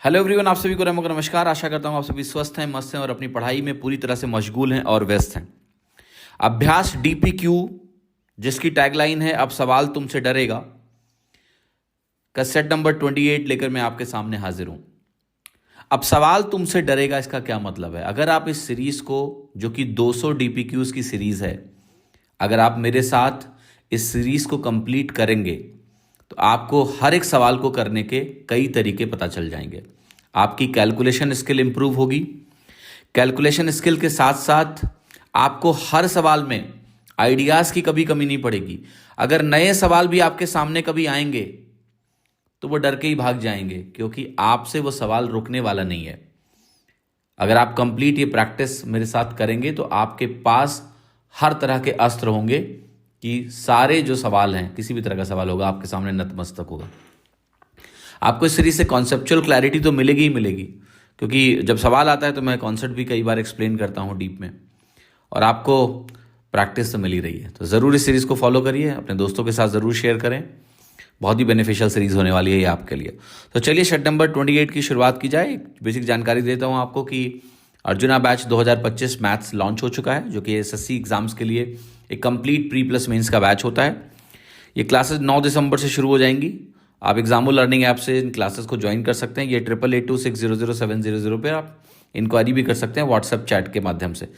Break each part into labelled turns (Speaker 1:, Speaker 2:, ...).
Speaker 1: Hello everyone, आप सभी को नमस्कार। आशा करता हूँ आप सभी स्वस्थ हैं, मस्त हैं और अपनी पढ़ाई में पूरी तरह से मशगूल हैं और व्यस्त हैं। अभ्यास डीपीक्यू, जिसकी टैगलाइन है अब सवाल तुमसे डरेगा, का सेट नंबर 28 लेकर मैं आपके सामने हाजिर हूं। अब सवाल तुमसे डरेगा, इसका क्या मतलब है? अगर आप इस सीरीज को, जो कि 200 डीपीक्यूज की सीरीज है, अगर आप मेरे साथ इस सीरीज को कंप्लीट करेंगे तो आपको हर एक सवाल को करने के कई तरीके पता चल जाएंगे। आपकी कैलकुलेशन स्किल इंप्रूव होगी। कैलकुलेशन स्किल के साथ साथ आपको हर सवाल में आइडियाज़ की कभी कमी नहीं पड़ेगी। अगर नए सवाल भी आपके सामने कभी आएंगे तो वो डर के ही भाग जाएंगे, क्योंकि आपसे वो सवाल रुकने वाला नहीं है। अगर आप कंप्लीट ये प्रैक्टिस मेरे साथ करेंगे तो आपके पास हर तरह के अस्त्र होंगे कि सारे जो सवाल हैं, किसी भी तरह का सवाल होगा, आपके सामने नतमस्तक होगा। आपको इस सीरीज से कॉन्सेप्चुअल क्लैरिटी तो मिलेगी ही मिलेगी, क्योंकि जब सवाल आता है तो मैं कॉन्सेप्ट भी कई बार एक्सप्लेन करता हूँ डीप में, और आपको प्रैक्टिस तो मिल ही रही है। तो ज़रूर इस सीरीज़ को फॉलो करिए, अपने दोस्तों के साथ ज़रूर शेयर करें। बहुत ही बेनिफिशियल सीरीज़ होने वाली है ये आपके लिए। तो चलिए सेट नंबर 28 की शुरुआत की जाए। एक बेसिक जानकारी देता हूँ आपको कि अर्जुना बैच 2025 मैथ्स लॉन्च हो चुका है, जो कि एसएससी एग्जाम्स के लिए एक कंप्लीट प्री प्लस मेंस का बैच होता है। ये क्लासेस 9 दिसंबर से शुरू हो जाएंगी। आप एग्जामो लर्निंग ऐप से इन क्लासेस को ज्वाइन कर सकते हैं। ये 8882600700 पर आप इंक्वायरी भी कर सकते हैं व्हाट्सएप चैट के माध्यम से।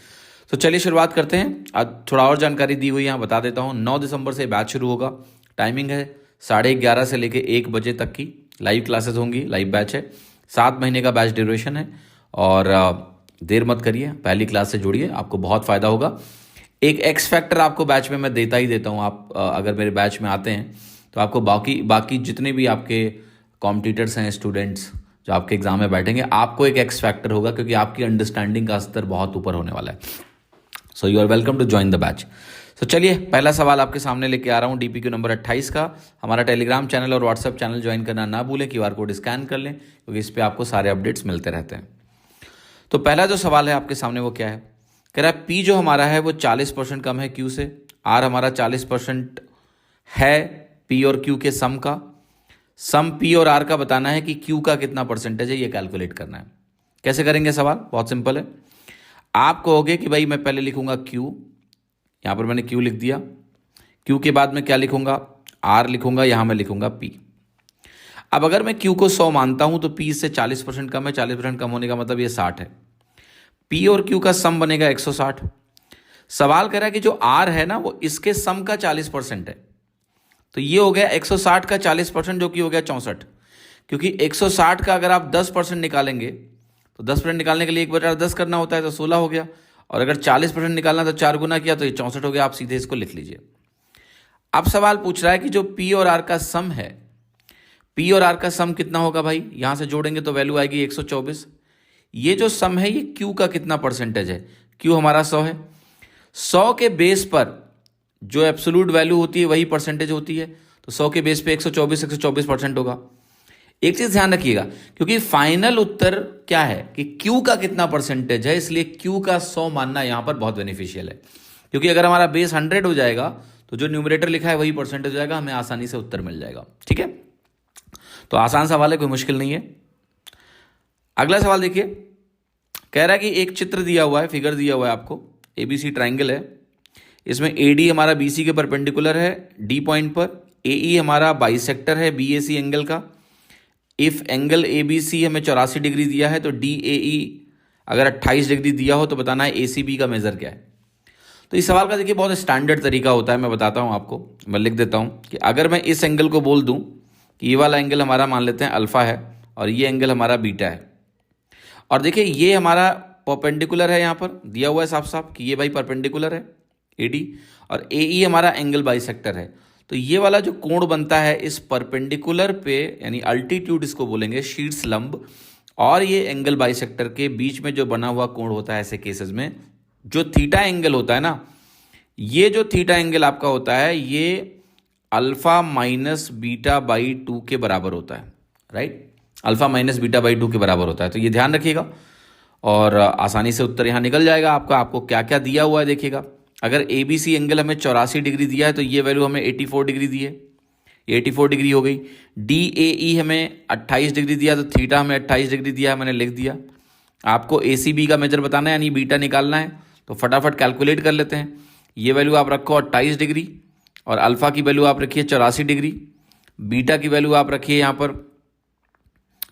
Speaker 1: तो चलिए शुरुआत करते हैं। आज थोड़ा और जानकारी दी हुई यहाँ बता देता हूँ। 9 दिसंबर से बैच शुरू होगा। टाइमिंग है 11:30 से लेकर 1 बजे तक की लाइव क्लासेस होंगी। लाइव बैच है, 7 महीने का बैच ड्यूरेशन है, और देर मत करिए, पहली क्लास से जुड़िए, आपको बहुत फ़ायदा होगा। एक एक्स फैक्टर आपको बैच में मैं देता ही देता हूँ। आप अगर मेरे बैच में आते हैं तो आपको बाकी जितने भी आपके कॉम्पिटिटर्स हैं, स्टूडेंट्स जो आपके एग्जाम में बैठेंगे, आपको एक एक्स फैक्टर होगा, क्योंकि आपकी अंडरस्टैंडिंग का स्तर बहुत ऊपर होने वाला है। So you are welcome to join the batch. तो चलिए पहला सवाल आपके सामने लेके आ रहा हूँ डीपीक्यू नंबर 28 का। हमारा टेलीग्राम चैनल और व्हाट्सएप चैनल ज्वाइन करना ना भूलें। QR कोड स्कैन कर लें, क्योंकि इस पर आपको सारे अपडेट्स मिलते रहते हैं। तो पहला जो सवाल है आपके सामने वो क्या है? कह रहा है पी जो हमारा है वो 40% कम है क्यू से। आर हमारा 40% है पी और क्यू के सम का। सम पी और आर का बताना है कि क्यू का कितना परसेंटेज है, ये कैलकुलेट करना है। कैसे करेंगे सवाल? बहुत सिंपल है। आप कहोगे कि भाई मैं पहले लिखूंगा क्यू, यहाँ पर मैंने क्यू लिख दिया। क्यू के बाद में क्या लिखूंगा? आर लिखूंगा, यहाँ मैं लिखूंगा पी। अब अगर मैं क्यू को 100 मानता हूं तो पी इससे 40% कम है। 40% कम होने का मतलब ये 60 है। पी और क्यू का सम बनेगा 160। सवाल कह रहा है कि जो आर है ना, वो इसके सम का 40% है। तो ये हो गया 160 का 40%, जो कि हो गया 64। क्योंकि 160 का अगर आप 10% निकालेंगे तो 10% निकालने के लिए 1/10 करना होता है, तो 16 हो गया। और अगर 40% निकालना तो 4 गुना किया तो ये 64 हो गया। आप सीधे इसको लिख लीजिए। अब सवाल पूछ रहा है कि जो पी और आर का सम है, पी और आर का सम कितना होगा भाई? यहां से जोड़ेंगे तो वैल्यू आएगी 124। ये जो सम है ये क्यू का कितना परसेंटेज है? क्यू हमारा 100 है। 100 के बेस पर जो एब्सोल्यूट वैल्यू होती है वही परसेंटेज होती है। तो 100 के बेस पे 124% होगा। एक चीज ध्यान रखिएगा, क्योंकि फाइनल उत्तर क्या है कि क्यू का कितना परसेंटेज है, इसलिए क्यू का 100 मानना यहां पर बहुत बेनिफिशियल है। क्योंकि अगर हमारा बेस 100 हो जाएगा तो जो न्यूमरेटर लिखा है वही परसेंटेज हो जाएगा, हमें आसानी से उत्तर मिल जाएगा। ठीक है, तो आसान सवाल है, कोई मुश्किल नहीं है। अगला सवाल देखिए। कह रहा है कि एक चित्र दिया हुआ है, फिगर दिया हुआ है आपको, एबीसी ट्राइंगल है। इसमें एडी हमारा बीसी के परपेंडिकुलर है डी पॉइंट पर। एई हमारा बाइसेक्टर है बीएसी एंगल का। इफ एंगल एबीसी हमें 84 डिग्री दिया है, तो डीएई अगर 28 डिग्री दिया हो तो बताना है एसीबी का मेजर क्या है। तो इस सवाल का देखिए बहुत स्टैंडर्ड तरीका होता है, मैं बताता हूं आपको। मैं लिख देता हूं कि अगर मैं इस एंगल को बोल दूं कि ये वाला एंगल हमारा मान लेते हैं अल्फा है और ये एंगल हमारा बीटा है, और देखिए ये हमारा परपेंडिकुलर है, यहाँ पर दिया हुआ है साफ साफ कि ये भाई परपेंडिकुलर है एडी, और एई हमारा एंगल बाइसेक्टर है। तो ये वाला जो कोण बनता है इस परपेंडिकुलर पे, यानी अल्टीट्यूड इसको बोलेंगे, शीर्ष लंब, और ये एंगल बाइसेक्टर के बीच में जो बना हुआ कोण होता है ऐसे केसेस में, जो थीटा एंगल होता है ना, ये जो थीटा एंगल आपका होता है ये अल्फा माइनस बीटा बाई 2 के बराबर होता है। Right, alpha minus beta by 2 के बराबर होता है। तो ये ध्यान रखिएगा और आसानी से उत्तर यहाँ निकल जाएगा आपका। आपको क्या क्या दिया हुआ है देखिएगा। अगर ABC एंगल हमें 84 डिग्री दिया है तो ये वैल्यू हमें 84 डिग्री दी है। ये 84 डिग्री हो गई। DAE हमें 28 डिग्री दिया, तो थीटा हमें 28 डिग्री दिया, मैंने लिख दिया। आपको ACB का मेजर बताना है यानी बीटा निकालना है, तो फटाफट कैलकुलेट कर लेते हैं। ये वैल्यू आप रखो 28 डिग्री और अल्फ़ा की वैल्यू आप रखिए 84 डिग्री, बीटा की वैल्यू आप रखिए यहाँ पर,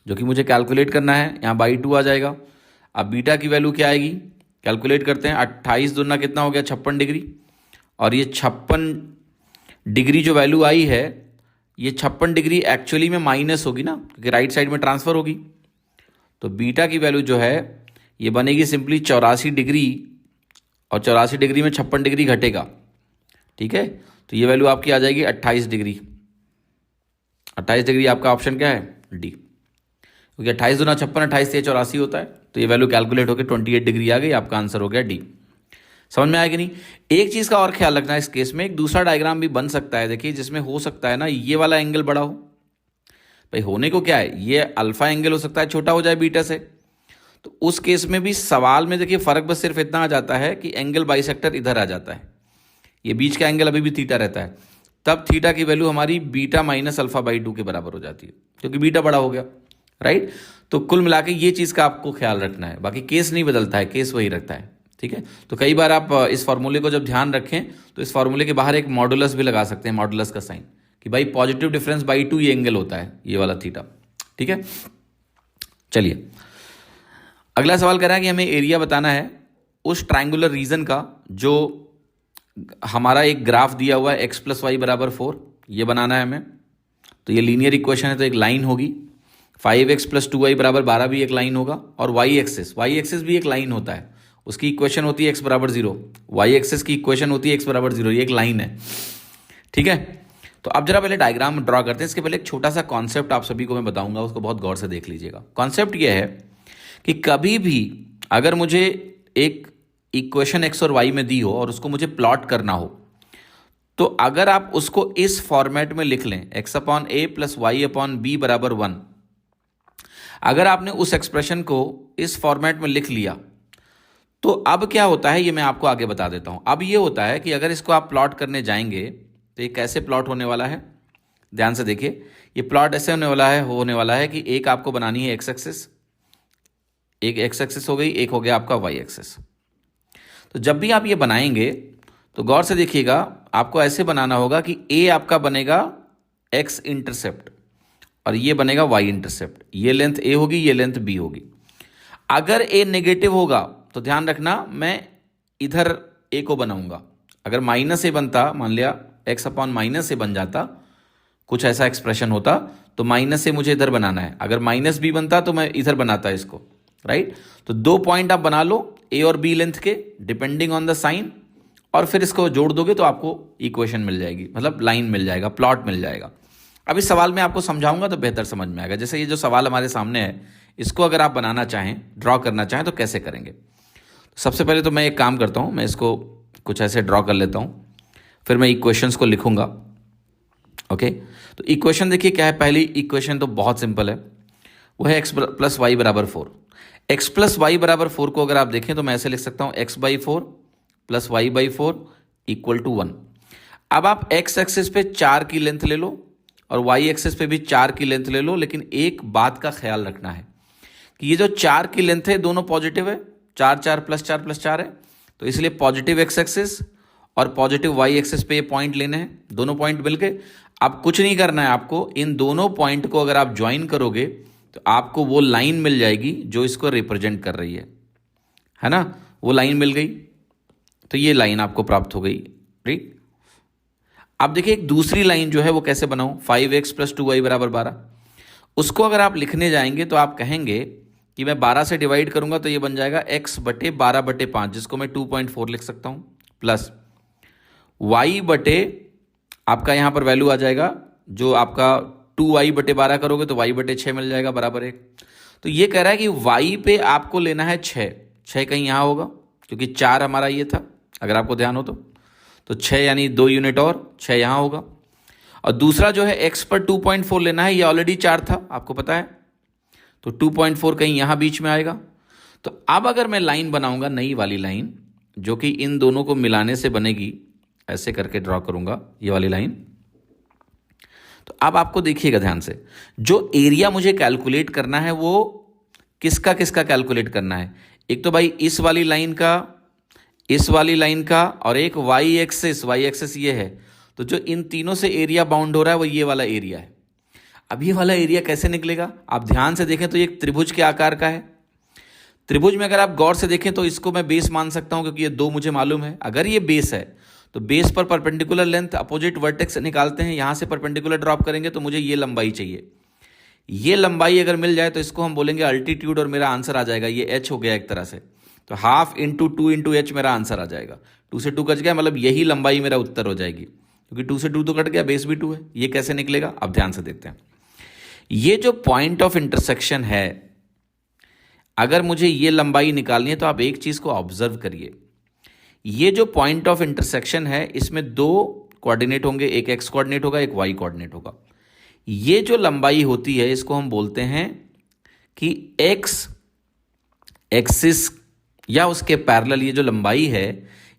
Speaker 1: जो कि मुझे कैलकुलेट करना है, यहाँ बाई 2 आ जाएगा। अब बीटा की वैल्यू क्या आएगी, कैलकुलेट करते हैं। 28 दूना कितना हो गया, 56 डिग्री, और ये 56 डिग्री जो वैल्यू आई है, ये 56 डिग्री एक्चुअली में माइनस होगी ना, क्योंकि राइट साइड में ट्रांसफ़र होगी। तो बीटा की वैल्यू जो है ये बनेगी सिंपली 84 डिग्री, और 84 डिग्री में 56 डिग्री घटेगा, ठीक है। तो ये वैल्यू आपकी आ जाएगी 28 डिग्री। 28 डिग्री आपका ऑप्शन क्या है, डी, क्योंकि 28 दूना 56, 28 से 84 होता है, तो ये वैल्यू कैलकुलेट होकर 28 डिग्री आ गई, आपका आंसर हो गया डी। समझ में आएगी नहीं। एक चीज़ का और ख्याल रखना है, इस केस में एक दूसरा डायग्राम भी बन सकता है, देखिए, जिसमें हो सकता है ना ये वाला एंगल बड़ा हो। भाई होने को क्या है, ये अल्फा एंगल हो सकता है छोटा हो जाए बीटा से, तो उस केस में भी सवाल में देखिए फ़र्क बस सिर्फ इतना आ जाता है कि एंगल बाइसेक्टर इधर आ जाता है, ये बीच का एंगल अभी भी थीटा रहता है, तब थीटा की वैल्यू हमारी बीटा माइनस अल्फा बाई 2 के बराबर हो जाती है, क्योंकि बीटा बड़ा हो गया, राइट। तो कुल मिला के ये चीज़ का आपको ख्याल रखना है, बाकी केस नहीं बदलता है, केस वही रहता है, ठीक है। तो कई बार आप इस फॉर्मूले को जब ध्यान रखें तो इस फॉर्मूले के बाहर एक मॉडुलस भी लगा सकते हैं, मॉडुलस का साइन, कि भाई पॉजिटिव डिफरेंस बाई 2 ये एंगल होता है, ये वाला थीटा, ठीक है। चलिए अगला सवाल कह रहा है कि हमें एरिया बताना है उस ट्रायंगुलर रीजन का जो हमारा एक ग्राफ दिया हुआ है x + y = 4, ये बनाना है हमें। तो ये लीनियर इक्वेशन है, तो एक लाइन होगी, 5x + 2y = 12 भी एक लाइन होगा, और y एक्सिस भी एक लाइन होता है, उसकी इक्वेशन होती है x = 0, y एक्सिस की इक्वेशन होती है x = 0, ये एक लाइन है, ठीक है। तो अब जरा पहले डायग्राम ड्रॉ करते हैं। इसके पहले एक छोटा सा कॉन्सेप्ट आप सभी को मैं बताऊंगा, उसको बहुत गौर से देख लीजिएगा। कॉन्सेप्ट ये है कि कभी भी अगर मुझे एक इक्वेशन x और y में दी हो और उसको मुझे प्लॉट करना हो, तो अगर आप उसको इस फॉर्मेट में लिख लें, x/a + y/b = 1, अगर आपने उस एक्सप्रेशन को इस फॉर्मेट में लिख लिया, तो अब क्या होता है ये मैं आपको आगे बता देता हूं। अब ये होता है कि अगर इसको आप प्लॉट करने जाएंगे तो ये कैसे प्लॉट होने वाला है, ध्यान से देखिए। ये प्लॉट ऐसे होने वाला है कि एक आपको बनानी है x एक्सिस, एक x एक्सिस हो गई, एक हो गया आपका y एक्सिस। तो जब भी आप ये बनाएंगे तो गौर से देखिएगा, आपको ऐसे बनाना होगा कि a आपका बनेगा x इंटरसेप्ट और ये बनेगा y इंटरसेप्ट, ये लेंथ a होगी, ये लेंथ b होगी। अगर a नेगेटिव होगा तो ध्यान रखना मैं इधर a को बनाऊंगा। अगर -a बनता, मान लिया x/-a बन जाता, कुछ ऐसा एक्सप्रेशन होता, तो -a मुझे इधर बनाना है। अगर -b बनता तो मैं इधर बनाता इसको, राइट। तो 2 पॉइंट आप बना लो a और b लेंथ के, डिपेंडिंग ऑन द साइन, और फिर इसको जोड़ दोगे तो आपको इक्वेशन मिल जाएगी, मतलब लाइन मिल जाएगा, प्लॉट मिल जाएगा। अब इस सवाल में आपको समझाऊंगा तो बेहतर समझ में आएगा। जैसे ये जो सवाल हमारे सामने है, इसको अगर आप बनाना चाहें, ड्रॉ करना चाहें, तो कैसे करेंगे। सबसे पहले तो मैं एक काम करता हूं, मैं इसको कुछ ऐसे ड्रॉ कर लेता हूं, फिर मैं इक्वेशंस को लिखूंगा, ओके। तो इक्वेशन देखिए क्या है, पहली इक्वेशन तो बहुत सिंपल है, वो है x + y = 4। x + y = 4 को अगर आप देखें तो मैं ऐसे लिख सकता हूं, x/4 + y/4 = 1। अब आप x एक्सिस पे 4 की लेंथ ले लो और y एक्सिस पे भी 4 की लेंथ ले लो, लेकिन एक बात का ख्याल रखना है कि ये जो 4 की लेंथ है दोनों पॉजिटिव है, 4 4 + 4 + 4 है, तो इसलिए पॉजिटिव x एक्सिस और पॉजिटिव y एक्सिस पे ये पॉइंट लेने हैं, दोनों पॉइंट मिल गए। अब कुछ नहीं करना है आपको, इन दोनों पॉइंट को अगर आप ज्वाइन करोगे तो आपको वो लाइन मिल जाएगी जो इसको रिप्रेजेंट कर रही है ना, वो लाइन मिल गई, तो ये लाइन आपको प्राप्त हो गई, राइट। अब देखिए एक दूसरी लाइन जो है वो कैसे बनाऊं, 5x + 2y = 12। उसको अगर आप लिखने जाएंगे तो आप कहेंगे कि मैं 12 से डिवाइड करूंगा तो ये बन जाएगा x/12/5, जिसको मैं 2.4 लिख सकता हूं, प्लस y/ आपका यहां पर वैल्यू आ जाएगा, जो आपका 2y/12 करोगे तो y/6 मिल जाएगा, बराबर 1। तो ये कह रहा है कि y पे आपको लेना है 6 कहीं यहां होगा, क्योंकि 4 हमारा ये था, अगर आपको ध्यान हो तो 6 यानी 2 यूनिट और 6 यहां होगा। और दूसरा जो है x पर 2.4 लेना है, ये ऑलरेडी 4 था, आपको पता है, तो 2.4 कहीं यहां बीच में आएगा। तो अब अगर मैं लाइन बनाऊंगा, नई वाली लाइन, जो कि इन दोनों को मिलाने से बनेगी, ऐसे करके ड्रॉ करूंगा ये वाली लाइन, तो अब आपको देखिएगा ध्यान से, जो एरिया मुझे कैलकुलेट करना है वो किसका किसका कैलकुलेट करना है। एक तो भाई इस वाली लाइन का, इस वाली लाइन का, और एक वाई एक्सिस ये है। तो जो इन तीनों से एरिया बाउंड हो रहा है वो ये वाला एरिया है। अब ये वाला एरिया कैसे निकलेगा, आप ध्यान से देखें तो ये एक त्रिभुज के आकार का है। त्रिभुज में अगर आप गौर से देखें तो इसको मैं बेस मान सकता हूं, क्योंकि ये दो मुझे मालूम है। अगर ये बेस है तो बेस पर परपेंडिकुलर लेंथ अपोजिट वर्टेक्स से निकालते हैं, यहां से परपेंडिकुलर ड्रॉप करेंगे तो मुझे ये लंबाई चाहिए। ये लंबाई अगर मिल जाए तो इसको हम बोलेंगे अल्टीट्यूड, और मेरा आंसर आ जाएगा, ये एच हो गया एक तरह से। तो हाफ इंटू 2 इंटू एच मेरा आंसर आ जाएगा। 2 से 2 कट गया, मतलब यही लंबाई मेरा उत्तर हो जाएगी, क्योंकि 2 से 2 तो कट गया, बेस भी 2 है। ये कैसे निकलेगा, अब ध्यान से देखते हैं। ये जो पॉइंट ऑफ इंटरसेक्शन है, अगर मुझे ये लंबाई निकालनी है तो आप एक चीज को ऑब्जर्व करिए। ये जो पॉइंट ऑफ इंटरसेक्शन है इसमें दो कोऑर्डिनेट होंगे, एक एक्स कोऑर्डिनेट होगा, एक वाई कोऑर्डिनेट होगा। ये जो लंबाई होती है इसको हम बोलते हैं कि एक्स एक्सिस या उसके पैरेलल ये जो लंबाई है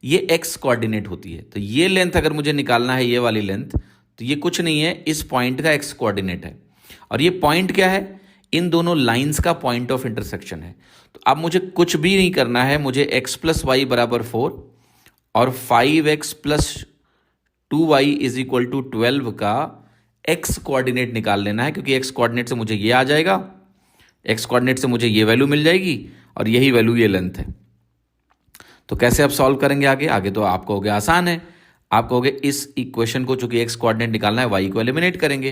Speaker 1: ये एक्स कोऑर्डिनेट होती है। तो ये लेंथ अगर मुझे निकालना है, ये वाली लेंथ, तो ये कुछ नहीं है, इस पॉइंट का एक्स कोऑर्डिनेट है। और ये पॉइंट क्या है, इन दोनों लाइंस का पॉइंट ऑफ इंटरसेक्शन है। तो अब मुझे कुछ भी नहीं करना है, मुझे x प्लस वाई बराबर 4 और 5x plus 2y is equal to 12 का x कोऑर्डिनेट निकाल लेना है, क्योंकि x कोऑर्डिनेट से मुझे ये आ जाएगा, x कोऑर्डिनेट से मुझे ये वैल्यू मिल जाएगी, और यही वैल्यू ये लेंथ है। तो कैसे आप सॉल्व करेंगे आगे, आगे तो आप कहोगे आसान है। आप कहोगे इस इक्वेशन को, चूंकि x कोऑर्डिनेट निकालना है, y को एलिमिनेट करेंगे।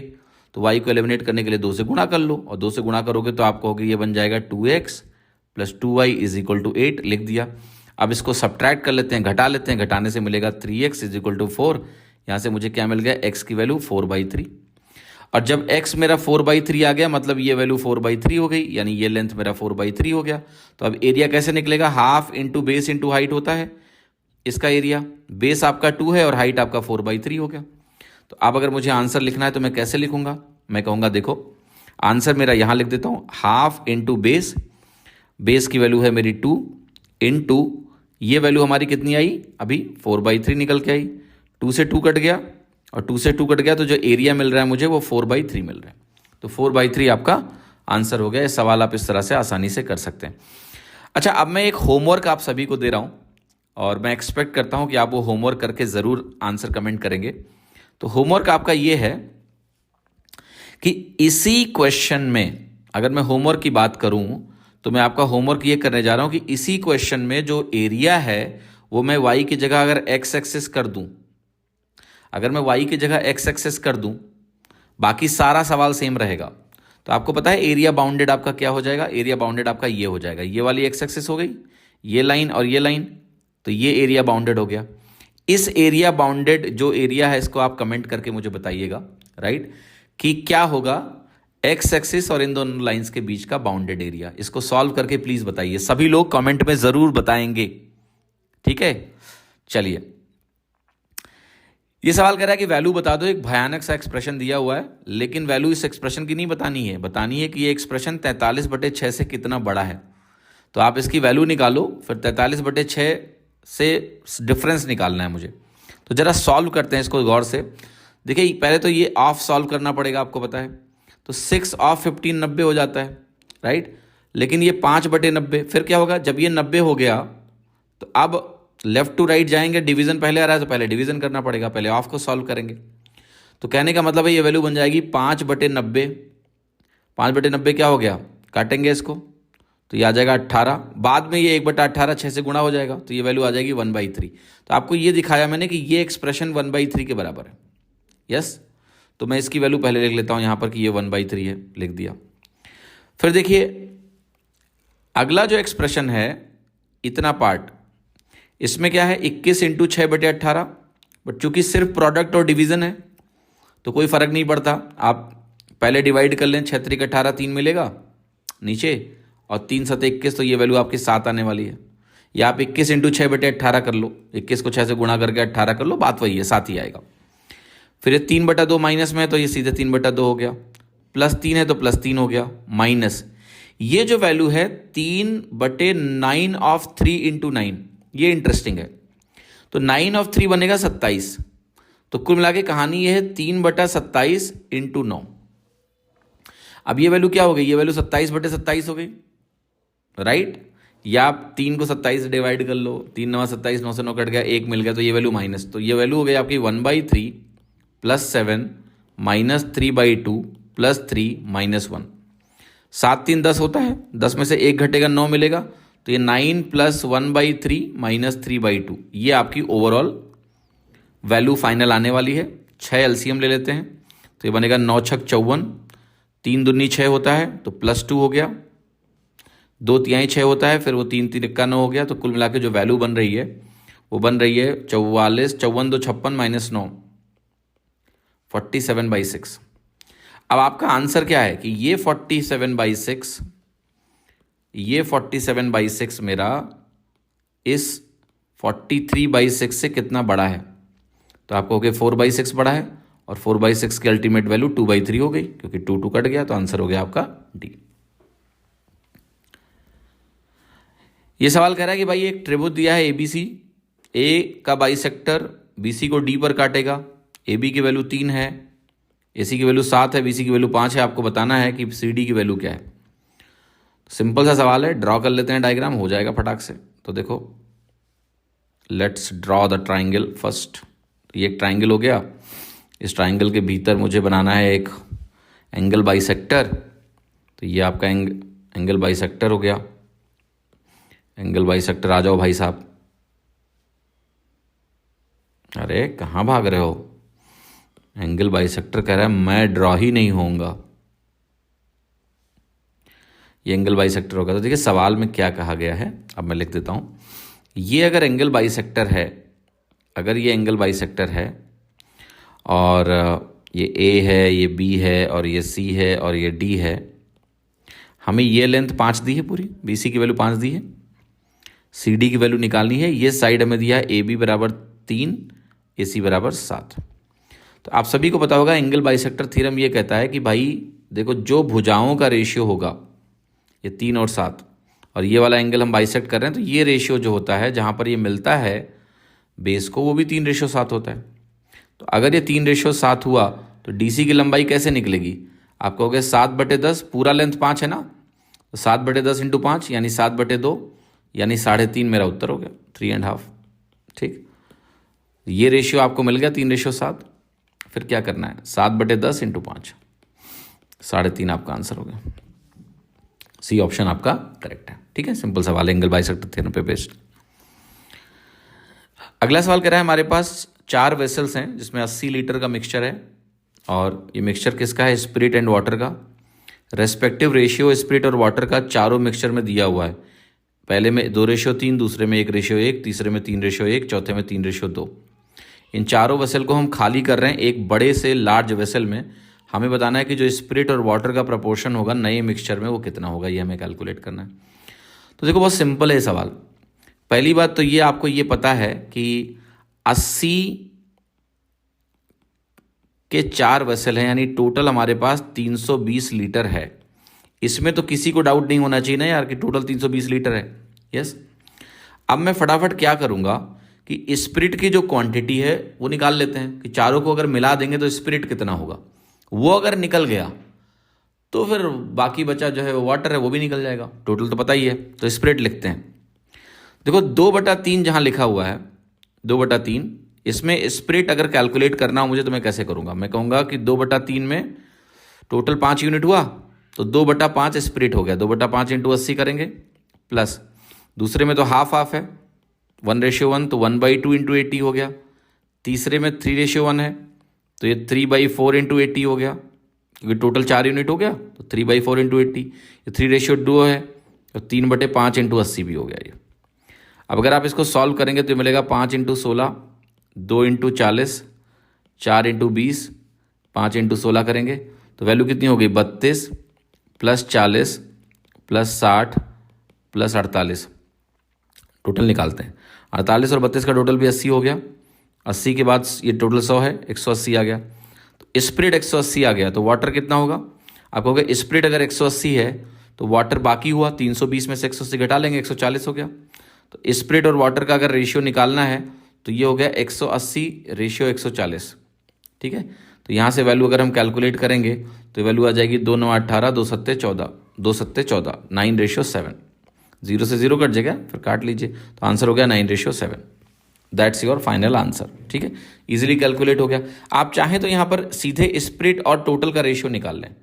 Speaker 1: तो y को एलिमिनेट करने के लिए 2 से गुणा कर लो, और 2 से गुणा करोगे तो आप कहोगे ये बन जाएगा 2x plus 2y is equal to 8, लिख दिया। अब इसको सब्ट्रैक्ट कर लेते हैं, घटा लेते हैं, घटाने से मिलेगा 3x इज इक्वल टू 4। यहाँ से मुझे क्या मिल गया, x की वैल्यू 4/3। और जब x मेरा 4/3 आ गया, मतलब ये वैल्यू 4/3 हो गई, यानी ये लेंथ मेरा 4/3 हो गया। तो अब एरिया कैसे निकलेगा, half into base into height होता है इसका एरिया। बेस आपका 2 है और हाइट आपका 4/3 हो गया। तो अब अगर मुझे आंसर लिखना है तो मैं कैसे लिखूंगा, मैं कहूँगा देखो आंसर मेरा यहाँ लिख देता हूँ, हाफ इंटू बेस, बेस की वैल्यू है मेरी 2 इंटू ये वैल्यू हमारी कितनी आई, अभी 4/3 निकल के आई। 2 से 2 कट गया, और 2 से 2 कट गया, तो जो एरिया मिल रहा है मुझे वो 4/3 मिल रहा है। तो 4/3 आपका आंसर हो गया। ये सवाल आप इस तरह से आसानी से कर सकते हैं। अच्छा, अब मैं एक होमवर्क आप सभी को दे रहा हूँ, और मैं एक्सपेक्ट करता हूँ कि आप वो होमवर्क करके ज़रूर आंसर कमेंट करेंगे। तो होमवर्क आपका ये है कि इसी क्वेश्चन में, अगर मैं होमवर्क की बात करूं तो मैं आपका होमवर्क ये करने जा रहा हूं कि इसी क्वेश्चन में जो एरिया है वो मैं y की जगह अगर x एक्सिस कर दूं, अगर मैं y की जगह x एक्सिस कर दूं, बाकी सारा सवाल सेम रहेगा। तो आपको पता है एरिया बाउंडेड आपका क्या हो जाएगा, एरिया बाउंडेड आपका ये हो जाएगा, ये वाली x एक्सिस हो गई, ये लाइन और ये लाइन, तो ये एरिया बाउंडेड हो गया। इस एरिया बाउंडेड जो एरिया है इसको आप कमेंट करके मुझे बताइएगा, राइट, कि क्या होगा एक्स एक्सिस और इन दोनों लाइंस के बीच का बाउंडेड एरिया। इसको सॉल्व करके प्लीज बताइए, सभी लोग कमेंट में जरूर बताएंगे, ठीक है। चलिए, ये सवाल कह रहा है कि वैल्यू बता दो, एक भयानक सा एक्सप्रेशन दिया हुआ है, लेकिन वैल्यू इस एक्सप्रेशन की नहीं बतानी है, बतानी है कि ये एक्सप्रेशन 43/6 से कितना बड़ा है। तो आप इसकी वैल्यू निकालो, फिर 43/6 से डिफरेंस निकालना है मुझे। तो जरा सॉल्व करते हैं इसको गौर से। देखिए, पहले तो ये ऑफ सॉल्व करना पड़ेगा, आपको पता है। तो 6 ऑफ 15 90 हो जाता है, राइट। लेकिन ये 5/90, फिर क्या होगा, जब ये 90 हो गया तो अब लेफ्ट टू राइट जाएंगे, डिवीजन पहले आ रहा है तो पहले डिवीजन करना पड़ेगा, पहले ऑफ को सॉल्व करेंगे। तो कहने का मतलब है ये वैल्यू बन जाएगी 5/90। 5/90 क्या हो गया, काटेंगे इसको तो ये आ जाएगा 18। बाद में ये 1/18 6 से गुणा हो जाएगा, तो ये वैल्यू आ जाएगी 1/3। तो आपको ये दिखाया मैंने कि ये एक्सप्रेशन 1/3 के बराबर है। यस, तो मैं इसकी वैल्यू पहले लिख लेता हूं यहां पर कि ये 1/3 है, लिख दिया। फिर देखिए अगला जो एक्सप्रेशन है, इतना पार्ट, इसमें क्या है 21 इंटू 6/18, बट चूंकि सिर्फ प्रोडक्ट और डिवीजन है तो कोई फर्क नहीं पड़ता। आप पहले डिवाइड कर लें, 6 3 18, 3 मिलेगा नीचे, और 3 7 21, तो ये वैल्यू आपकी 7 आने वाली है। या आप 21 इंटू 6/18 कर लो, 21 को 6 से गुणा करके 18 कर लो, बात वही है, 7 ही आएगा। फिर ये 3/2 माइनस में है तो ये सीधे 3/2 हो गया, +3 है तो +3 हो गया, माइनस ये जो वैल्यू है 3/9 ऑफ 3 इंटू 9, ये इंटरेस्टिंग है। तो 9 ऑफ 3 बनेगा 27, तो कुल मिला के कहानी ये है 3/27 × 9। अब ये वैल्यू क्या हो गई, ये वैल्यू 27/27 हो गई, राइट। या आप 3 को 27 से डिवाइड कर लो, 3 9 27, 9 से 9 कट गया, 1 मिल गया, तो ये वैल्यू माइनस, तो ये वैल्यू हो गई आपकी 1/3 + 7 - 3/2 + 3 - 1। 7 3 10 होता है, 10 में से 1 घटेगा, 9 मिलेगा, तो ये 9 + 1/3 - 3/2, ये आपकी ओवरऑल वैल्यू फाइनल आने वाली है। 6 एलसीएम ले लेते हैं, तो ये बनेगा 9 छक 54, 3 दूनी 6 होता है तो +2 हो गया, 2 तिहाई 6 होता है, फिर वो 3 3 51 हो गया, तो कुल मिला के जो वैल्यू बन रही है वो बन रही है 44, 54 2 56 - 9 47/6। अब आपका आंसर क्या है कि ये 47/6 मेरा इस 43/6 से कितना बड़ा है, तो आपको हो गया 4/6 बड़ा है, और 4/6 की अल्टीमेट वैल्यू 2/3 हो गई, क्योंकि 2 2 कट गया, तो आंसर हो गया आपका डी। ये सवाल कह रहा है कि भाई एक त्रिभुज दिया है एबीसी, ए का बाइसेक्टर बीसी को डी पर काटेगा, एबी की वैल्यू 3 है, एसी की वैल्यू 7 है, बीसी की वैल्यू 5 है, आपको बताना है कि सीडी की वैल्यू क्या है। सिंपल सा सवाल है, ड्रॉ कर लेते हैं डायग्राम, हो जाएगा फटाक से। तो देखो, let's draw the triangle first. ये एक ट्राइंगल हो गया, इस ट्राइंगल के भीतर मुझे बनाना है एक एंगल बाइसेक्टर, तो ये आपका एंगल बाइसेक्टर हो गया। एंगल बाइसेक्टर आ जाओ भाई साहब। अरे कहाँ भाग रहे हो, एंगल बाइसेक्टर कह रहा है मैं ड्रॉ ही नहीं होऊंगा। ये एंगल बाइसेक्टर होगा, तो देखिए सवाल में क्या कहा गया है, अब मैं लिख देता हूँ। ये अगर एंगल बाइसेक्टर है, अगर ये एंगल बाइसेक्टर है, और ये ए है, ये बी है, और ये सी है, और ये डी है, हमें ये लेंथ 5 दी है पूरी, बीसी की वैल्यू 5 दी है, सी डी की वैल्यू निकालनी है। ये साइड हमें दिया है ए बी बराबर 3, ए सी बराबर 7। तो आप सभी को पता होगा एंगल बाइसेक्टर थ्योरम ये कहता है कि भाई देखो, जो भुजाओं का रेशियो होगा, ये 3 और 7, और ये वाला एंगल हम बाइसेक्ट कर रहे हैं, तो ये रेशियो जो होता है जहाँ पर ये मिलता है बेस को, वो भी 3:7 होता है। तो अगर ये 3:7 हुआ तो डीसी की लंबाई कैसे निकलेगी, आप कहोगे 7/10, पूरा लेंथ 5 है ना, तो 7/10 × 5 यानी 7/2, यानी 3.5 मेरा उत्तर हो गया, 3.5। ठीक, ये रेशियो आपको मिल गया 3:7। फिर क्या करना है, 7/10 × 5, 3.5 आपका आंसर हो गया। सी ऑप्शन आपका करेक्ट है। ठीक है, सिंपल सवाल, एंगल बाइसेक्टर थ्योरम पे बेस्ड। अगला सवाल कह रहा है हमारे पास 4 वेसल्स हैं जिसमें 80 लीटर का मिक्सचर है, और ये मिक्सचर किसका है, स्पिरिट एंड वाटर का। रेस्पेक्टिव रेशियो स्पिरिट और वाटर का चारों मिक्सचर में दिया हुआ है, पहले में 2:3, दूसरे में 1:1, तीसरे में 3:1, चौथे में 3:2। इन चारों वेसल को हम खाली कर रहे हैं एक बड़े से लार्ज वेसल में। हमें बताना है कि जो स्पिरिट और वाटर का प्रपोर्शन होगा नए मिक्सचर में वो कितना होगा, ये हमें कैलकुलेट करना है। तो देखो बहुत सिंपल है सवाल। पहली बात तो ये आपको ये पता है कि 80 के 4 वेसल हैं, यानी टोटल हमारे पास 320 लीटर है। इसमें तो किसी को डाउट नहीं होना चाहिए ना यार कि टोटल 320 लीटर है। यस, अब मैं फटाफट क्या करूँगा कि स्पिरिट की जो क्वांटिटी है वो निकाल लेते हैं कि चारों को अगर मिला देंगे तो स्पिरिट कितना होगा। वो अगर निकल गया तो फिर बाकी बचा जो है वाटर है वो भी निकल जाएगा, टोटल तो पता ही है। तो स्पिरिट लिखते हैं। देखो 2/3 जहाँ लिखा हुआ है, 2/3, इसमें स्पिरिट अगर कैलकुलेट करना हो मुझे तो मैं कैसे करूँगा, मैं कहूँगा कि 2/3 में टोटल 5 यूनिट हुआ तो 2/5 स्पिरिट हो गया, 2/5 × 80 करेंगे, प्लस दूसरे में तो हाफ है 1:1, तो 1/2 × 80 हो गया। तीसरे में 3:1 है तो ये 3/4 × 80 हो गया, क्योंकि टोटल 4 यूनिट हो गया, तो 3/4 × 80। ये 3:2 है तो 3/5 × 80 भी हो गया ये। अब अगर आप इसको सॉल्व करेंगे तो ये मिलेगा 5 × 16, 2 × 40, 4 × 20, 5 × 16 करेंगे तो वैल्यू कितनी हो गई, 32 + 40 + 60 + 48। टोटल निकालते हैं, 48 और 32 का टोटल भी 80 हो गया। 80 के बाद ये टोटल 100 है, 180 आ गया। तो स्पिरिट 180 आ गया, तो वाटर कितना होगा, आप कहोगे स्पिरिट अगर 180 है तो वाटर बाकी हुआ, 320 में से 180 घटा लेंगे, 140 हो गया। तो स्पिरिट और वाटर का अगर रेशियो निकालना है तो ये हो गया 180 रेशियो 140, ठीक है। तो यहाँ से वैल्यू अगर हम कैलकुलेट करेंगे तो वैल्यू आ जाएगी 2 9 18, 2 7 14, 2 7 14, 9:7। 0 से 0 कट जाएगा, फिर काट लीजिए, तो आंसर हो गया 9:7। दैट्स योर फाइनल आंसर, ठीक है। इजीली कैलकुलेट हो गया। आप चाहें तो यहाँ पर सीधे स्प्लिट और टोटल का रेशियो निकाल लें,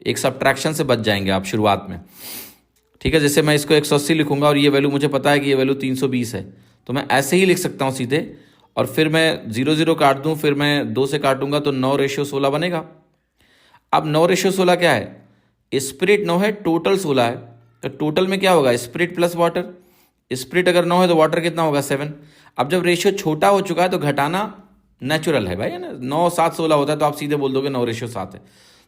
Speaker 1: एक सब्ट्रैक्शन से बच जाएंगे आप शुरुआत में, ठीक है। जैसे मैं इसको 180 लिखूंगा और ये वैल्यू मुझे पता है कि ये वैल्यू 320 है, तो मैं ऐसे ही लिख सकता हूँ सीधे, और फिर मैं 0 0 काट दूँ, फिर मैं 2 से काटूंगा तो 9:16 बनेगा। अब 9:16 क्या है, स्प्लिट 9 है, टोटल 16 है, तो टोटल में क्या होगा, स्प्लिट प्लस वाटर। स्प्लिट अगर 9 है तो वाटर कितना होगा, 7। अब जब रेशियो छोटा हो चुका है तो घटाना नेचुरल है भाई, है ना। 9 7 16 होता है तो आप सीधे बोल दोगे 9:7 है।